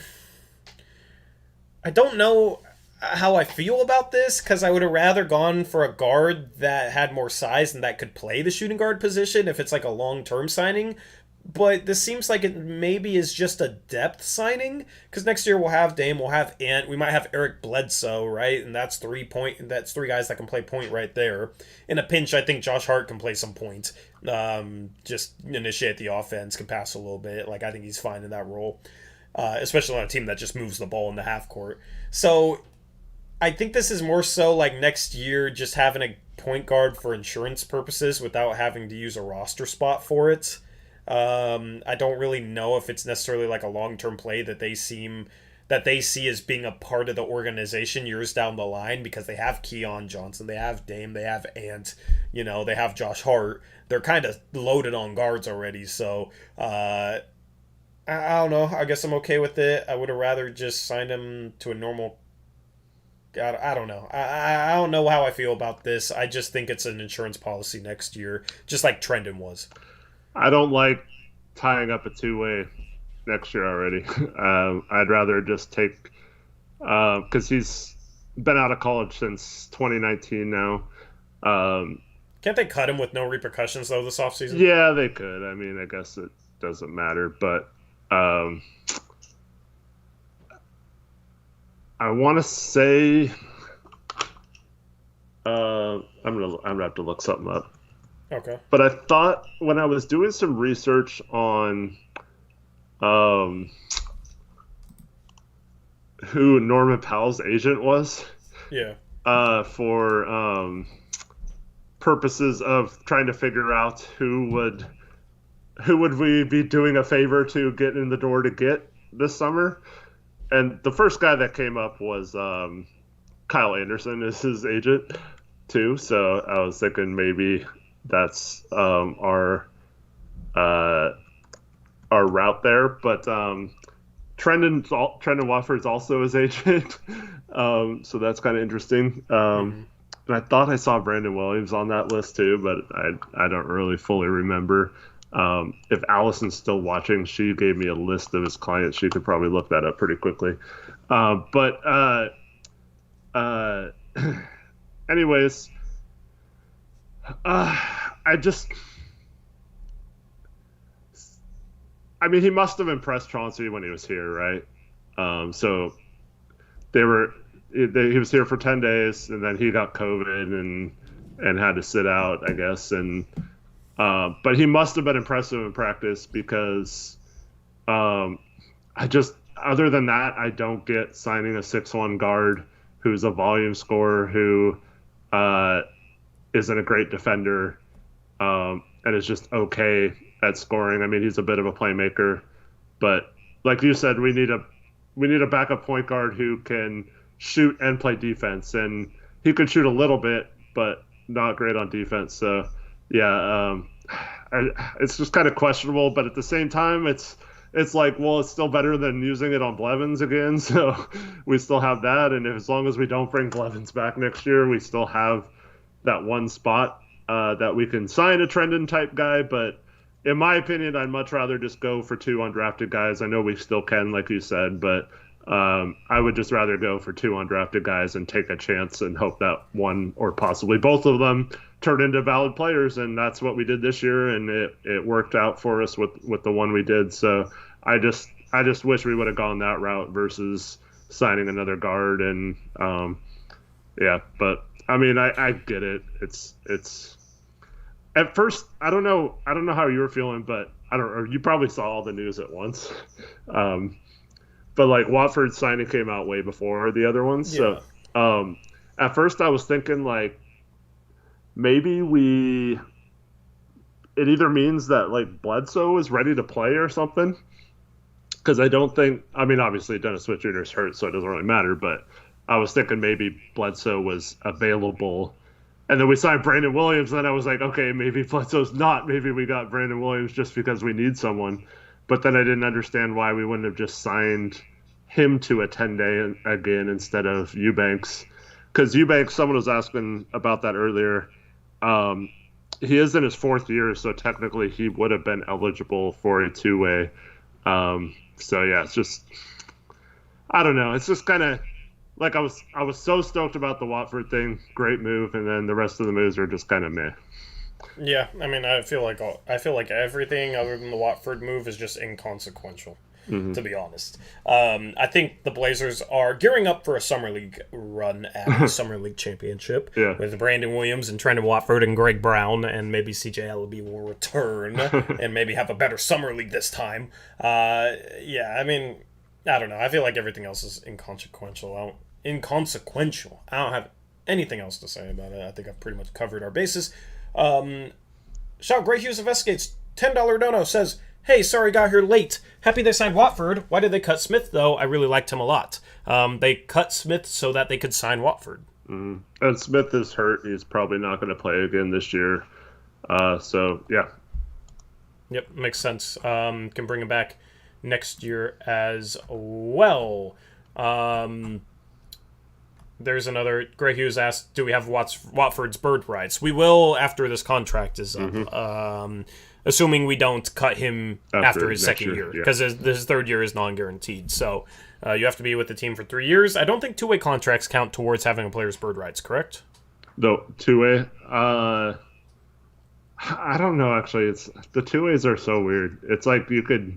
don't know how I feel about this, because I would have rather gone for a guard that had more size and that could play the shooting guard position if it's like a long-term signing. But this seems like it maybe is just a depth signing, because next year we'll have Dame, we'll have Ant, we might have Eric Bledsoe, right? And that's 3 guys that can play point right there. In a pinch, I think Josh Hart can play some point. Just initiate the offense, can pass a little bit. Like, I think he's fine in that role. Especially on a team that just moves the ball in the half court. So I think this is more so like next year just having a point guard for insurance purposes without having to use a roster spot for it. I don't really know if it's necessarily like a long-term play that they see as being a part of the organization years down the line, because they have Keon Johnson, they have Dame, they have Ant, they have Josh Hart. They're kind of loaded on guards already, so I don't know. I guess I'm okay with it. I would have rather just signed him to a normal. I don't know. I don't know how I feel about this. I just think it's an insurance policy next year, just like Trendon was. I don't like tying up a two-way next year already. I'd rather just take because he's been out of college since 2019 now. Can't they cut him with no repercussions though this offseason? Yeah, they could. I mean, I guess it doesn't matter, but. I want to say I'm gonna have to look something up. Okay. But I thought when I was doing some research on who Norman Powell's agent was, yeah, for purposes of trying to figure out who would we be doing a favor to get in the door to get this summer? And the first guy that came up was Kyle Anderson is his agent too. So I was thinking maybe that's our route there. But Trendon Watford's also his agent, so that's kind of interesting. And I thought I saw Brandon Williams on that list too, but I don't really fully remember. If Allison's still watching, she gave me a list of his clients. She could probably look that up pretty quickly. Anyways, I mean, he must have impressed Chauncey when he was here, right? So he was here for 10 days, and then he got COVID and had to sit out, I guess. And but he must have been impressive in practice because other than that, I don't get signing a 6'1" guard who's a volume scorer who isn't a great defender and is just okay at scoring. I mean, he's a bit of a playmaker, but like you said, we need a backup point guard who can shoot and play defense, and he could shoot a little bit, but not great on defense. So yeah, it's just kind of questionable, but at the same time, it's like, well, it's still better than using it on Blevins again. So we still have that. And as long as we don't bring Blevins back next year, we still have that one spot that we can sign a Trendon type guy. But in my opinion, I'd much rather just go for 2 undrafted guys. I know we still can, like you said, but I would just rather go for 2 undrafted guys and take a chance and hope that one or possibly both of them turn into valid players. And that's what we did this year, and it worked out for us with the one we did. So I just wish we would have gone that route versus signing another guard. And yeah, but I mean, I get it. It's at first, I don't know how you were feeling, but you probably saw all the news at once. But like Watford's signing came out way before the other ones. Yeah. So at first I was thinking like maybe it either means that like Bledsoe is ready to play or something. Because I don't think, I mean, obviously Dennis Smith Jr. is hurt, so it doesn't really matter. But I was thinking maybe Bledsoe was available. And then we signed Brandon Williams. And then I was like, okay, maybe Bledsoe's not. Maybe we got Brandon Williams just because we need someone. But then I didn't understand why we wouldn't have just signed him to a 10-day again instead of Eubanks. Because Eubanks, someone was asking about that earlier. He is in his 4th year, so technically he would have been eligible for a 2-way. So yeah, it's just, I don't know. It's just kind of like I was so stoked about the Watford thing, great move, and then the rest of the moves are just kind of meh. Yeah, I mean, I feel like everything other than the Watford move is just inconsequential, to be honest. I think the Blazers are gearing up for a Summer League run at the Summer League Championship with Brandon Williams and Trendon Watford and Greg Brown, and maybe CJ Ellaby will return and maybe have a better Summer League this time. Yeah, I mean, I don't know. I feel like everything else is inconsequential. I don't have anything else to say about it. I think I've pretty much covered our bases. Shout Gray Hughes Investigates $10 dono says, hey, sorry got here late. Happy they signed Watford. Why did they cut Smith though? I really liked him a lot. They cut Smith so that they could sign Watford. And Smith is hurt. He's probably not going to play again this year. So yeah. Yep, makes sense. Can bring him back next year as well. There's another. Greg Hughes asked, do we have Watford's bird rights? We will after this contract is up. Assuming we don't cut him after his second year. Because his 3rd year is non-guaranteed. So you have to be with the team for 3 years. I don't think 2-way contracts count towards having a player's bird rights, correct? No, 2-way? I don't know, actually. The 2-ways are so weird. It's like you could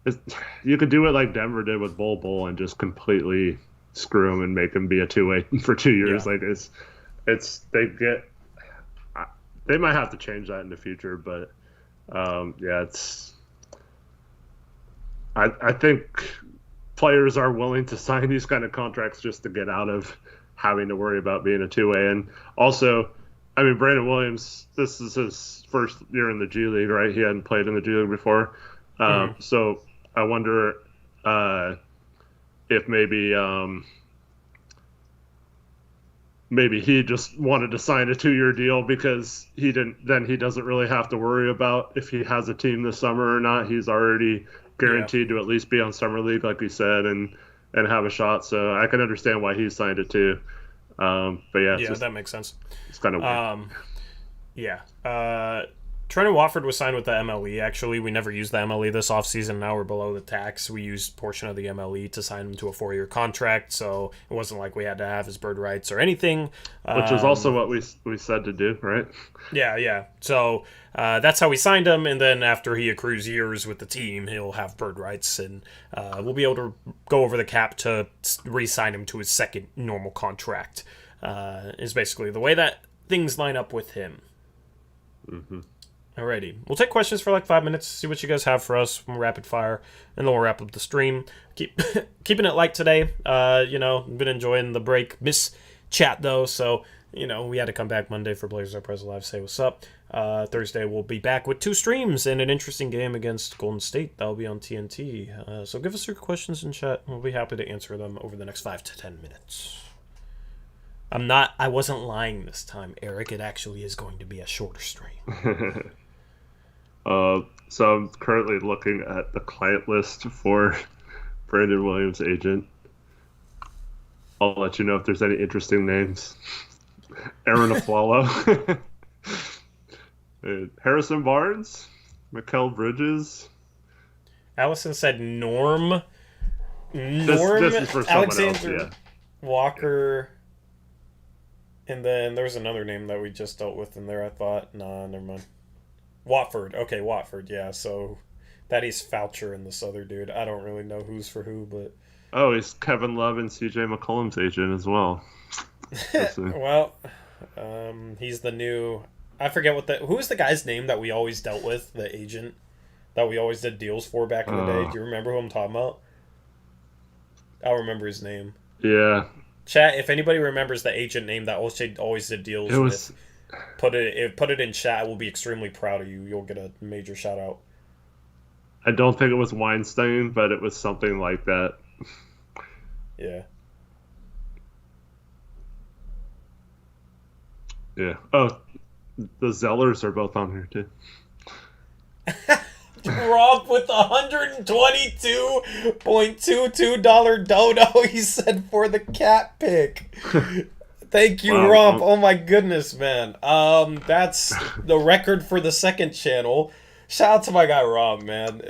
do it like Denver did with Bol and just completely screw him and make him be a 2-way for 2 years. Yeah. Like they might have to change that in the future, but I think players are willing to sign these kind of contracts just to get out of having to worry about being a 2-way. And also, I mean, Brandon Williams, this is his first year in the G League, right? He hadn't played in the G League before. So I wonder if maybe he just wanted to sign a 2-year deal because he doesn't really have to worry about if he has a team this summer or not. He's already guaranteed to at least be on Summer League, like we said, and have a shot. So I can understand why he signed it too. But yeah, that makes sense. It's kind of weird. Yeah. Trent Watford was signed with the MLE, actually. We never used the MLE this offseason. Now we're below the tax. We used a portion of the MLE to sign him to a 4-year contract, so it wasn't like we had to have his bird rights or anything. Which is also what we said to do, right? Yeah. So that's how we signed him, and then after he accrues years with the team, he'll have bird rights, and we'll be able to go over the cap to re-sign him to his second normal contract, is basically the way that things line up with him. Mm-hmm. Alrighty. We'll take questions for like 5 minutes, see what you guys have for us from rapid fire, and then we'll wrap up the stream. Keeping it light today. Been enjoying the break. Miss chat though, so we had to come back Monday for Blazers Uprise Live. Say what's up. Thursday we'll be back with 2 streams and an interesting game against Golden State. That'll be on TNT. So give us your questions in chat. We'll be happy to answer them over the next 5 to 10 minutes. I wasn't lying this time, Eric. It actually is going to be a shorter stream. So I'm currently looking at the client list for Brandon Williams' agent. I'll let you know if there's any interesting names. Aaron Aflalo. Harrison Barnes. Mikal Bridges. Allison said Norm. This is for someone Alexander else, yeah. Walker. And then there was another name that we just dealt with in there, I thought. Nah, never mind. Watford. Okay, Watford, yeah. So that is Foucher and this other dude. I don't really know who's for who, but... Oh, he's Kevin Love and CJ McCollum's agent as well. Well, he's the new... I forget who's the guy's name that we always dealt with, the agent that we always did deals for back in the day. Do you remember who I'm talking about? I'll remember his name. Yeah. Chat, if anybody remembers the agent name that always did deals with, put it in chat. We'll be extremely proud of you. You'll get a major shout out. I don't think it was Weinstein, but it was something like that. Yeah. Yeah. Oh, the Zellers are both on here too. Rob with $122.22 dono, he said, for the cat pick. Thank you, wow. Romp. Oh my goodness, man. That's the record for the second channel. Shout out to my guy Romp, man.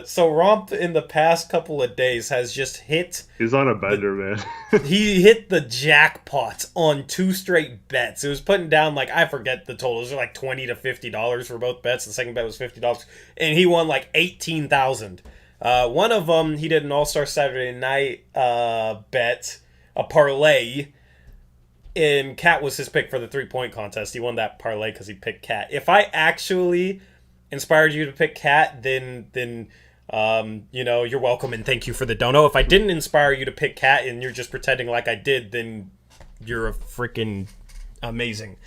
So Romp in the past couple of days has just hit... He's on a bender, man. He hit the jackpot on 2 straight bets. It was putting down, like, I forget the totals. It was like $20 to $50 for both bets. The second bet was $50. And he won like $18,000. One of them, he did an All-Star Saturday Night bet, a parlay. And Cat was his pick for the 3-point contest. He won that parlay because he picked Cat. If I actually inspired you to pick Cat, then you're welcome and thank you for the dono. If I didn't inspire you to pick Cat and you're just pretending like I did, then you're a freaking amazing.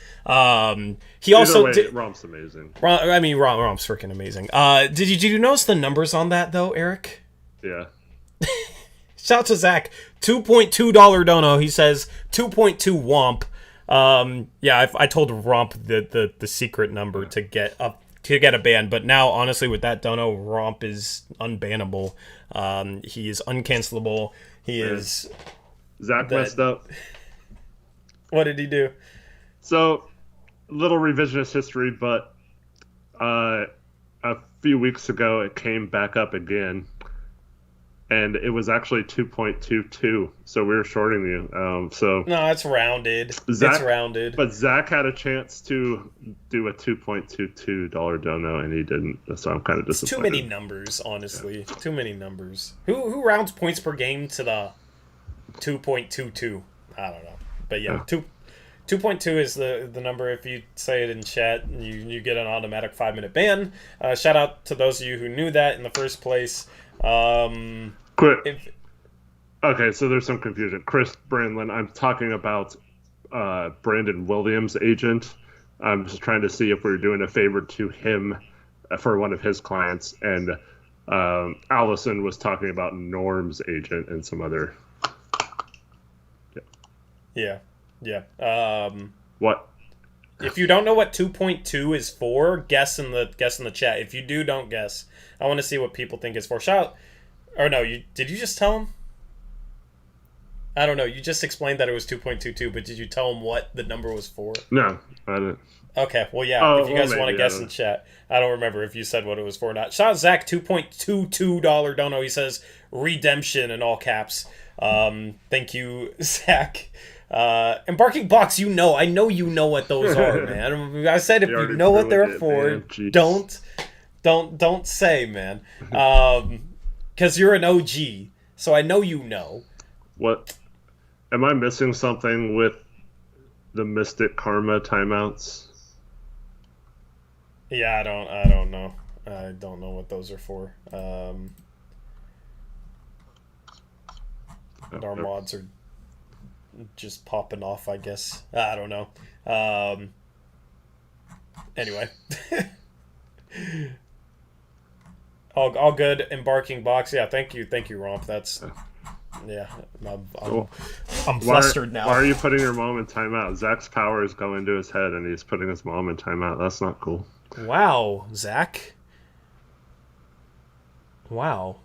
He also did. Romp's amazing. Romp's freaking amazing. Did you notice the numbers on that though, Eric? Yeah. Shout out to Zach, $2.2 dono. He says 2.2 Womp. I told Romp the secret number to get a ban, but now honestly with that dono, Romp is unbannable. He is uncancelable. Zach messed up. What did he do? So, little revisionist history, but a few weeks ago it came back up again, and it was actually 2.22. So we were shorting you. No, it's rounded. It's rounded. But Zach had a chance to do a $2.22 dono, and he didn't. So I'm kind of disappointed. It's too many numbers, honestly. Yeah. Too many numbers. Who rounds points per game to the 2.22? I don't know. But yeah. 2.2 is the number. If you say it in chat, you get an automatic 5-minute ban. Shout out to those of you who knew that in the first place. Okay, so there's some confusion. Chris Brandlin, I'm talking about Brandon Williams' agent. I'm just trying to see if we're doing a favor to him for one of his clients. And Allison was talking about Norm's agent and some other... Yeah. What? If you don't know what 2.2 is for, guess in the chat. If you do, don't guess. I want to see what people think it's for. Shout. Or no, did you just tell him? I don't know. You just explained that it was 2.22, but did you tell him what the number was for? No, I didn't. Okay, well, yeah. Oh, if you guys well, want to maybe, guess in chat, I don't remember if you said what it was for or not. Shout out Zach, $2.22 dono. He says redemption in all caps. Thank you, Zach. Embarking Box, I know you know what those are, man. I said if you know what they're for, don't say, man. Because you're an OG, so I know you know. What? Am I missing something with the Mystic Karma timeouts? Yeah, I don't know. I don't know what those are for. Our mods are just popping off, I guess. I don't know. Anyway. all good. Embarking Box. Yeah, thank you, Romp. That's... Yeah, I'm flustered now. Why are you putting your mom in timeout? Zach's power is going to his head, and he's putting his mom in timeout. That's not cool. Wow, Zach. Wow,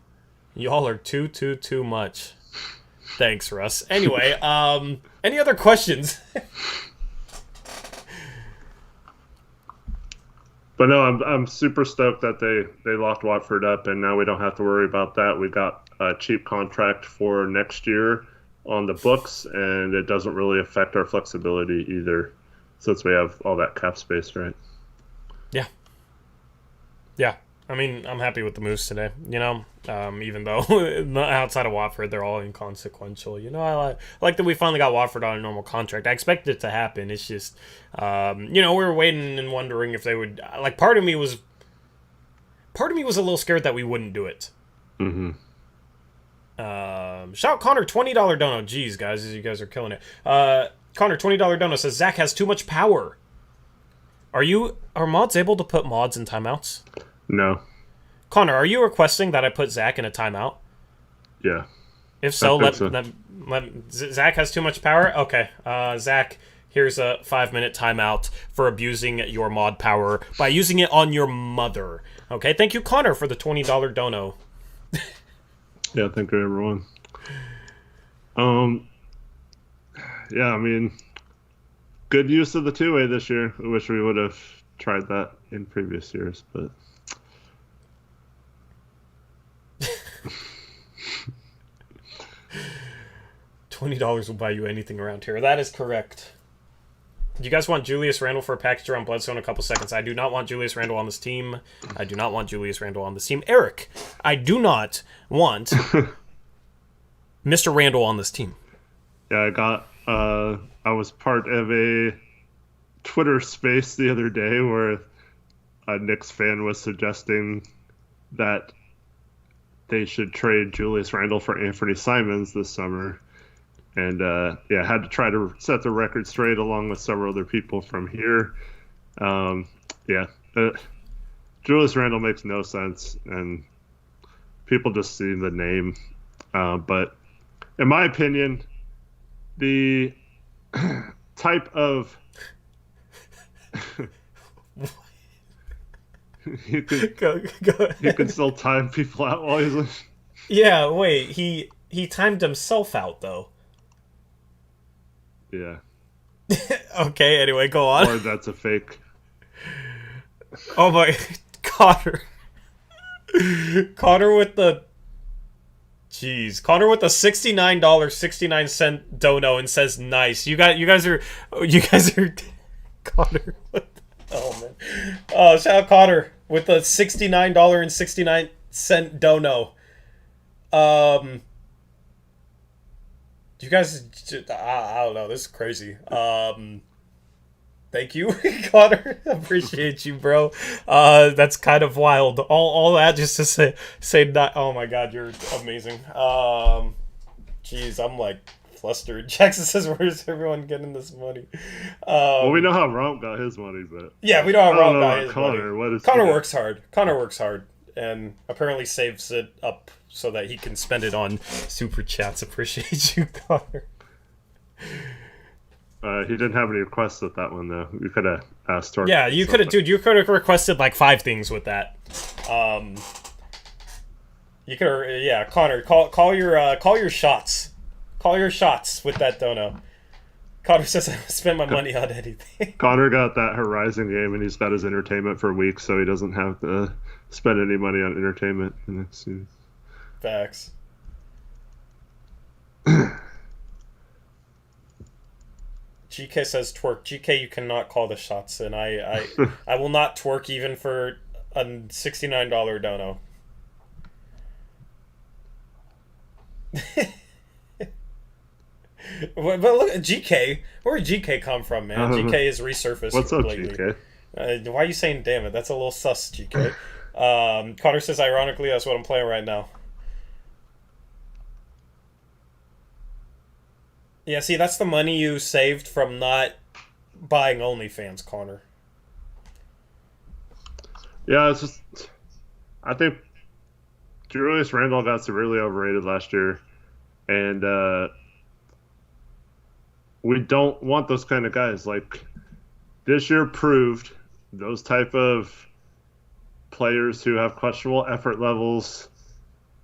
y'all are too much. Thanks, Russ. Anyway, any other questions? But no, I'm super stoked that they locked Watford up, and now we don't have to worry about that. We got a cheap contract for next year on the books, and it doesn't really affect our flexibility either, since we have all that cap space, right? Yeah. I mean, I'm happy with the moves today. Even though outside of Watford, they're all inconsequential. I like that we finally got Watford on a normal contract. I expected it to happen. It's just, we were waiting and wondering if they would. Like, part of me was a little scared that we wouldn't do it. Mm-hmm. Shout Connor, $20 dono. Jeez, guys, you guys are killing it. Connor, $20 dono says Zach has too much power. Are mods able to put mods in timeouts? No. Connor, are you requesting that I put Zach in a timeout? Yeah. If so, Zach has too much power? Okay. Zach, here's a 5-minute timeout for abusing your mod power by using it on your mother. Okay, thank you, Connor, for the $20 dono. Yeah, thank you, everyone. Yeah, I mean, good use of the two-way this year. I wish we would have tried that in previous years, but... $20 will buy you anything around here. That is correct. Do you guys want Julius Randle for a package around Bloodstone in a couple seconds? I do not want Julius Randle on this team. Eric, I do not want Mr. Randle on this team. Yeah, I was part of a Twitter space the other day where a Knicks fan was suggesting that they should trade Julius Randle for Anthony Simons this summer. And, had to try to set the record straight along with several other people from here. Julius Randle makes no sense, and people just see the name. But in my opinion, the type of... you could still time people out while he's... Yeah, wait, he timed himself out, though. Yeah. Okay, anyway, go on. Or that's a fake. Oh my... Connor with the... Jeez. Connor with the $69.69 dono and says nice. You guys are... Connor... Oh, man. Oh, shout out Connor with the $69.69 dono. You guys, I don't know. This is crazy. Thank you, Connor. Appreciate you, bro. That's kind of wild. All that just to say that. Oh my God, you're amazing. Jeez, I'm like flustered. Jackson says, "Where's everyone getting this money?" Well, we know how Romp got his money, but yeah, we know how Romp got his Connor. money. Connor works hard. Connor works hard, and apparently saves it up so that he can spend it on super chats. Appreciate you, Connor. He didn't have any requests with that one, though. You could have asked her. Yeah, you could have, dude. You could have requested like 5 things with that. You could have, yeah, Connor. Call your shots. Call your shots with that dono. Connor says I spend my money on anything. Connor got that Horizon game, and he's got his entertainment for weeks, so he doesn't have to spend any money on entertainment. Facts. GK says twerk. GK, you cannot call the shots, and I will not twerk even for a $69 dono. But look, GK, where did GK come from, man? GK is resurfaced. What's up, lately. GK? Why are you saying damn it? That's a little sus, GK. Connor says, ironically, that's what I'm playing right now. Yeah, see, that's the money you saved from not buying OnlyFans, Connor. Yeah, it's just... I think Julius Randle got severely overrated last year, and we don't want those kind of guys. Like, this year proved those type of players who have questionable effort levels,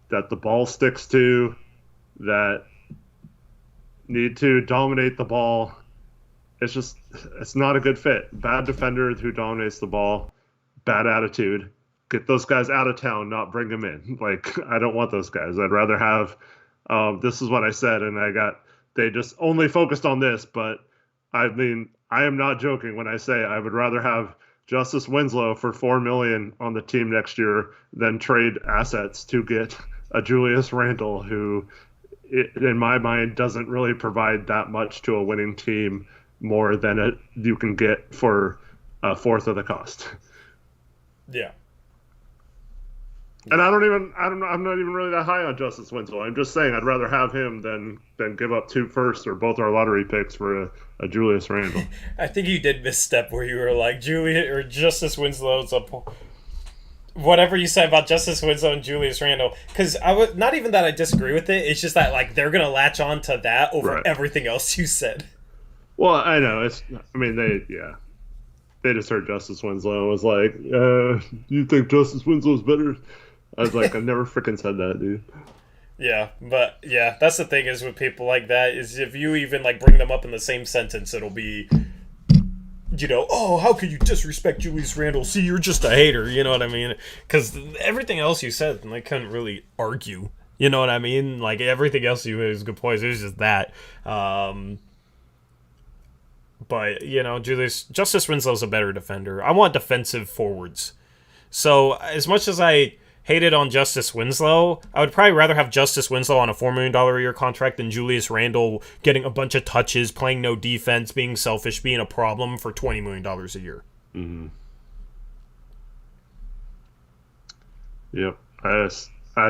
that the ball sticks to, that need to dominate the ball. It's not a good fit. Bad defender who dominates the ball, bad attitude. Get those guys out of town, not bring them in. Like, I don't want those guys. I'd rather have, this is what I said, and they just only focused on this, but I mean, I am not joking when I say I would rather have Justice Winslow for $4 million on the team next year than trade assets to get a Julius Randle who, in my mind, doesn't really provide that much to a winning team more than you can get for a fourth of the cost. Yeah. And I'm not even really that high on Justice Winslow. I'm just saying I'd rather have him than give up 2 firsts or both our lottery picks for a Julius Randle. I think you did misstep where you were like Justice Winslow's whatever you said about Justice Winslow and Julius Randle, because I would not even that I disagree with it. It's just that like they're gonna latch on to that over everything else you said. Well, I know they just heard Justice Winslow was like, you think Justice Winslow's better? I was like, I've never freaking said that, dude. Yeah, but yeah, that's the thing is with people like that is if you even like bring them up in the same sentence, it'll be, oh, how could you disrespect Julius Randle? See, you're just a hater, you know what I mean? Because everything else you said, I couldn't really argue, you know what I mean? Like everything else you made was good points. It was just that. But Justice Winslow's a better defender. I want defensive forwards. So as much as I hated on Justice Winslow, I would probably rather have Justice Winslow on a $4 million a year contract than Julius Randle getting a bunch of touches, playing no defense, being selfish, being a problem for $20 million a year. Mm-hmm. Yep. I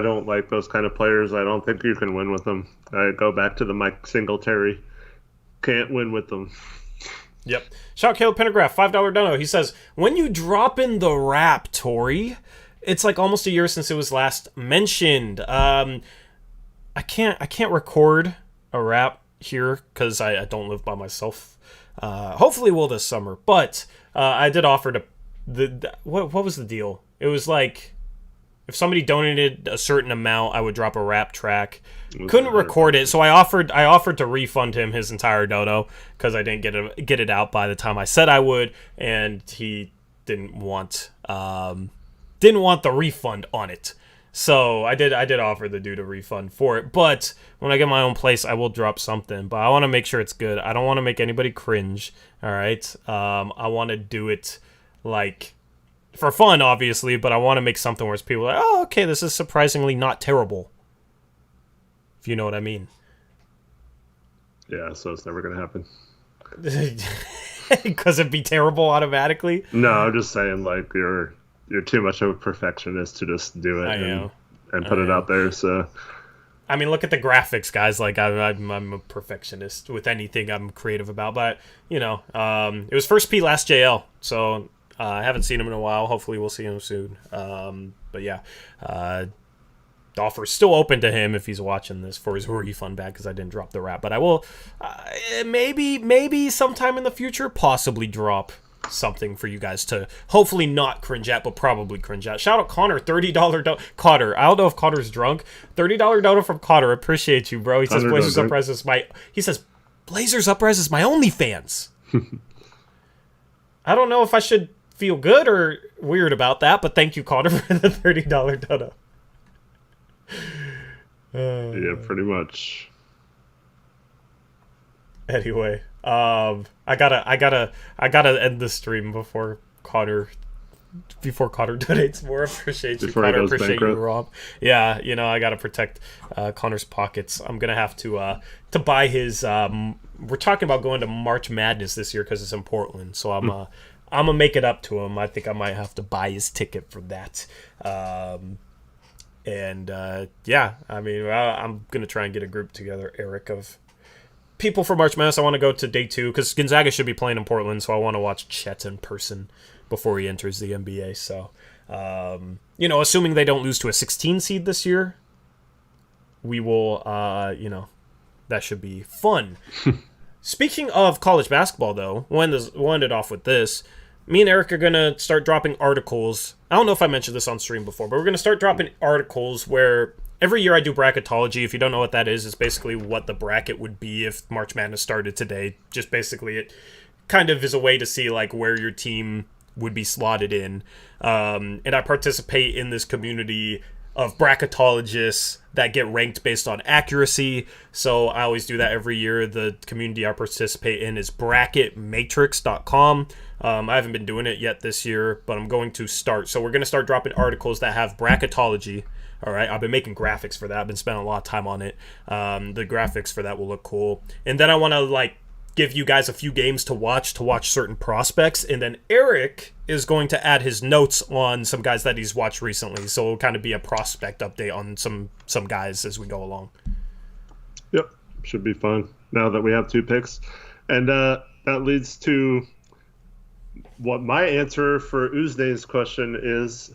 don't like those kind of players. I don't think you can win with them. I go back to the Mike Singletary. Can't win with them. Yep. Shout Caleb Pendergraph, $5 dono. He says, when you drop in the rap, Tori, it's like almost a year since it was last mentioned. I can't record a rap here because I don't live by myself. Hopefully will this summer. But I did offer to what was the deal? It was like if somebody donated a certain amount, I would drop a rap track. Couldn't record it, so I offered to refund him his entire dono because I didn't get it out by the time I said I would, and he didn't want the refund on it. So I did offer the dude a refund for it. But when I get my own place, I will drop something. But I want to make sure it's good. I don't want to make anybody cringe. All right. I want to do it like for fun, obviously, but I want to make something where people are like, oh, okay, this is surprisingly not terrible. If you know what I mean. Yeah, so it's never going to happen. Because it'd be terrible automatically? No, I'm just saying, like, you're too much of a perfectionist to just do it and put it out there, so... I mean, look at the graphics, guys. Like, I'm a perfectionist with anything I'm creative about. But, it was First P last JL, so I haven't seen him in a while. Hopefully we'll see him soon. But, yeah, the offer's still open to him if he's watching this for his refund back because I didn't drop the rap. But I will maybe sometime in the future possibly drop something for you guys to hopefully not cringe at, but probably cringe at. Shout out Connor, $30 dono. Cotter, I don't know if Connor's drunk. $30 dono from Cotter. Appreciate you, bro. He says Blazers Uprise is my. He says Blazers Uprise is my OnlyFans. I don't know if I should feel good or weird about that, but thank you, Connor, for the $30 dono. Yeah, pretty much. Anyway, I gotta end the stream before Connor donates more. Appreciate you, Connor. Appreciate you, Rob. Yeah, I gotta protect Connor's pockets. I'm gonna have to buy his. We're talking about going to March Madness this year because it's in Portland, so I'm gonna make it up to him. I think I might have to buy his ticket for that. Yeah, I mean, I'm gonna try and get a group together, Eric, of people for March Madness. I want to go to day 2 because Gonzaga should be playing in Portland, so I want to watch Chet in person before he enters the NBA. So, assuming they don't lose to a 16 seed this year, we will, that should be fun. Speaking of college basketball, though, we'll end it off with this. Me and Eric are going to start dropping articles. I don't know if I mentioned this on stream before, but we're going to start dropping articles where every year I do bracketology. If you don't know what that is, it's basically what the bracket would be if March Madness started today. Just basically it kind of is a way to see like where your team would be slotted in. And I participate in this community of bracketologists that get ranked based on accuracy. So I always do that every year. The community I participate in is bracketmatrix.com. I haven't been doing it yet this year, but I'm going to start. So we're going to start dropping articles that have bracketology. All right, I've been making graphics for that. I've been spending a lot of time on it. The graphics for that will look cool. And then I want to give you guys a few games to watch certain prospects. And then Eric is going to add his notes on some guys that he's watched recently. So it'll kind of be a prospect update on some guys as we go along. Yep, should be fun now that we have 2 picks. And that leads to what my answer for Uzday's question is.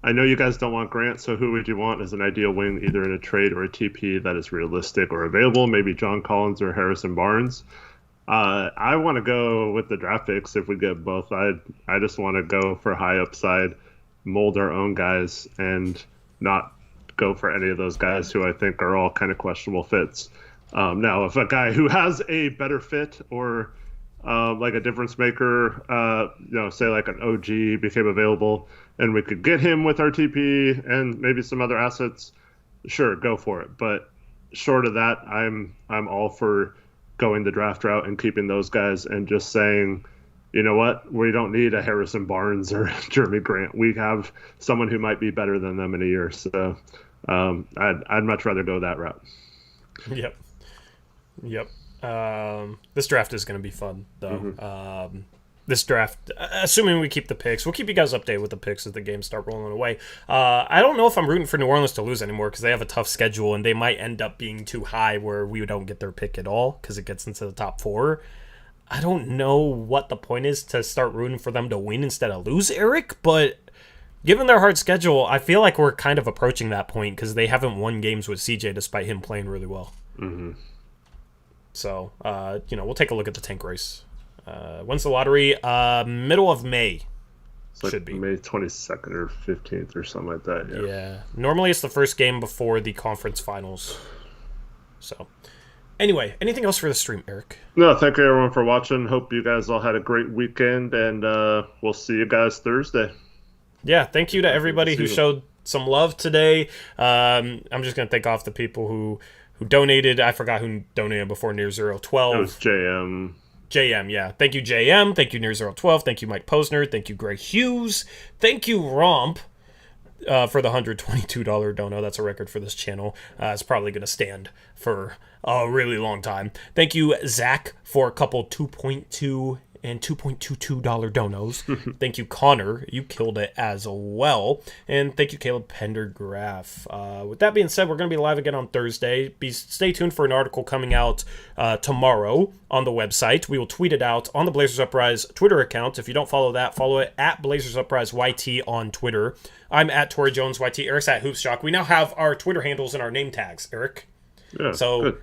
I know you guys don't want Grant, so who would you want as an ideal wing, either in a trade or a TP that is realistic or available? Maybe John Collins or Harrison Barnes. I want to go with the draft picks if we get both. I just want to go for high upside, mold our own guys, and not go for any of those guys who I think are all kind of questionable fits. Now, if a guy who has a better fit or like a difference maker, say like an OG became available and we could get him with our TP and maybe some other assets, sure, go for it. But short of that, I'm all for going the draft route and keeping those guys and just saying, you know what, we don't need a Harrison Barnes or Jeremy Grant. We have someone who might be better than them in a year. So I'd much rather go that route. Yep. This draft is going to be fun, though. This draft, assuming we keep the picks, we'll keep you guys updated with the picks as the games start rolling away. I don't know if I'm rooting for New Orleans to lose anymore because they have a tough schedule and they might end up being too high where we don't get their pick at all because it gets into the top 4. I don't know what the point is to start rooting for them to win instead of lose, Eric, but given their hard schedule, I feel like we're kind of approaching that point because they haven't won games with CJ despite him playing really well. Mm-hmm. So, we'll take a look at the tank race. When's the lottery? Middle of May. It's should be May 22nd or 15th or something like that. Yeah. Normally it's the first game before the conference finals. So, anyway, anything else for the stream, Eric? No, thank you everyone for watching. Hope you guys all had a great weekend, and we'll see you guys Thursday. Yeah, thank you to everybody who showed some love today. I'm just going to thank off the people who donated. I forgot who donated before Near 012. It was JM. JM, yeah. Thank you, JM. Thank you, Near 012. Thank you, Mike Posner. Thank you, Gray Hughes. Thank you, Romp, for the $122 dono. That's a record for this channel. It's probably going to stand for a really long time. Thank you, Zach, for a couple 2.2 and $2.22 donos. Thank you, Connor. You killed it as well. And thank you, Caleb Pendergraph. With that being said, we're going to be live again on Thursday. Stay tuned for an article coming out tomorrow on the website. We will tweet it out on the Blazers Uprise Twitter account. If you don't follow that, follow it at Blazers Uprise YT on Twitter. I'm at Torrey Jones YT. Eric's at Hoopshock. We now have our Twitter handles and our name tags, Eric. Yeah, so good.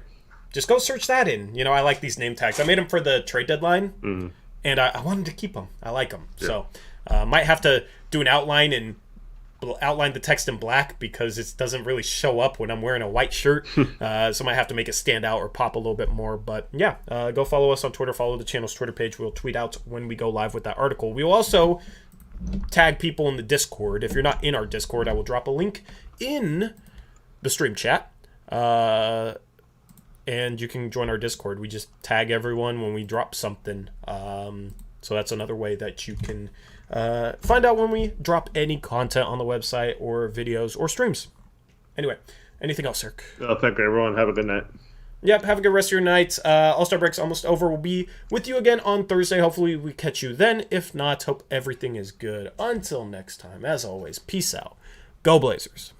Just go search that in. I like these name tags. I made them for the trade deadline. Mm-hmm. and I wanted to keep them. I like them. Yeah. So might have to do an outline and outline the text in black because it doesn't really show up when I'm wearing a white shirt. So I might have to make it stand out or pop a little bit more. But yeah, go follow us on Twitter. Follow the channel's Twitter page. We'll tweet out when we go live with that article. We will also tag people in the Discord. If you're not in our Discord, I will drop a link in the stream chat. And you can join our Discord. We just tag everyone when we drop something. So that's another way that you can find out when we drop any content on the website or videos or streams. Anyway, anything else, Eric? Thank you, everyone. Have a good night. Yep, have a good rest of your night. AllStar Break's almost over. We'll be with you again on Thursday. Hopefully we catch you then. If not, hope everything is good. Until next time, as always, peace out. Go Blazers.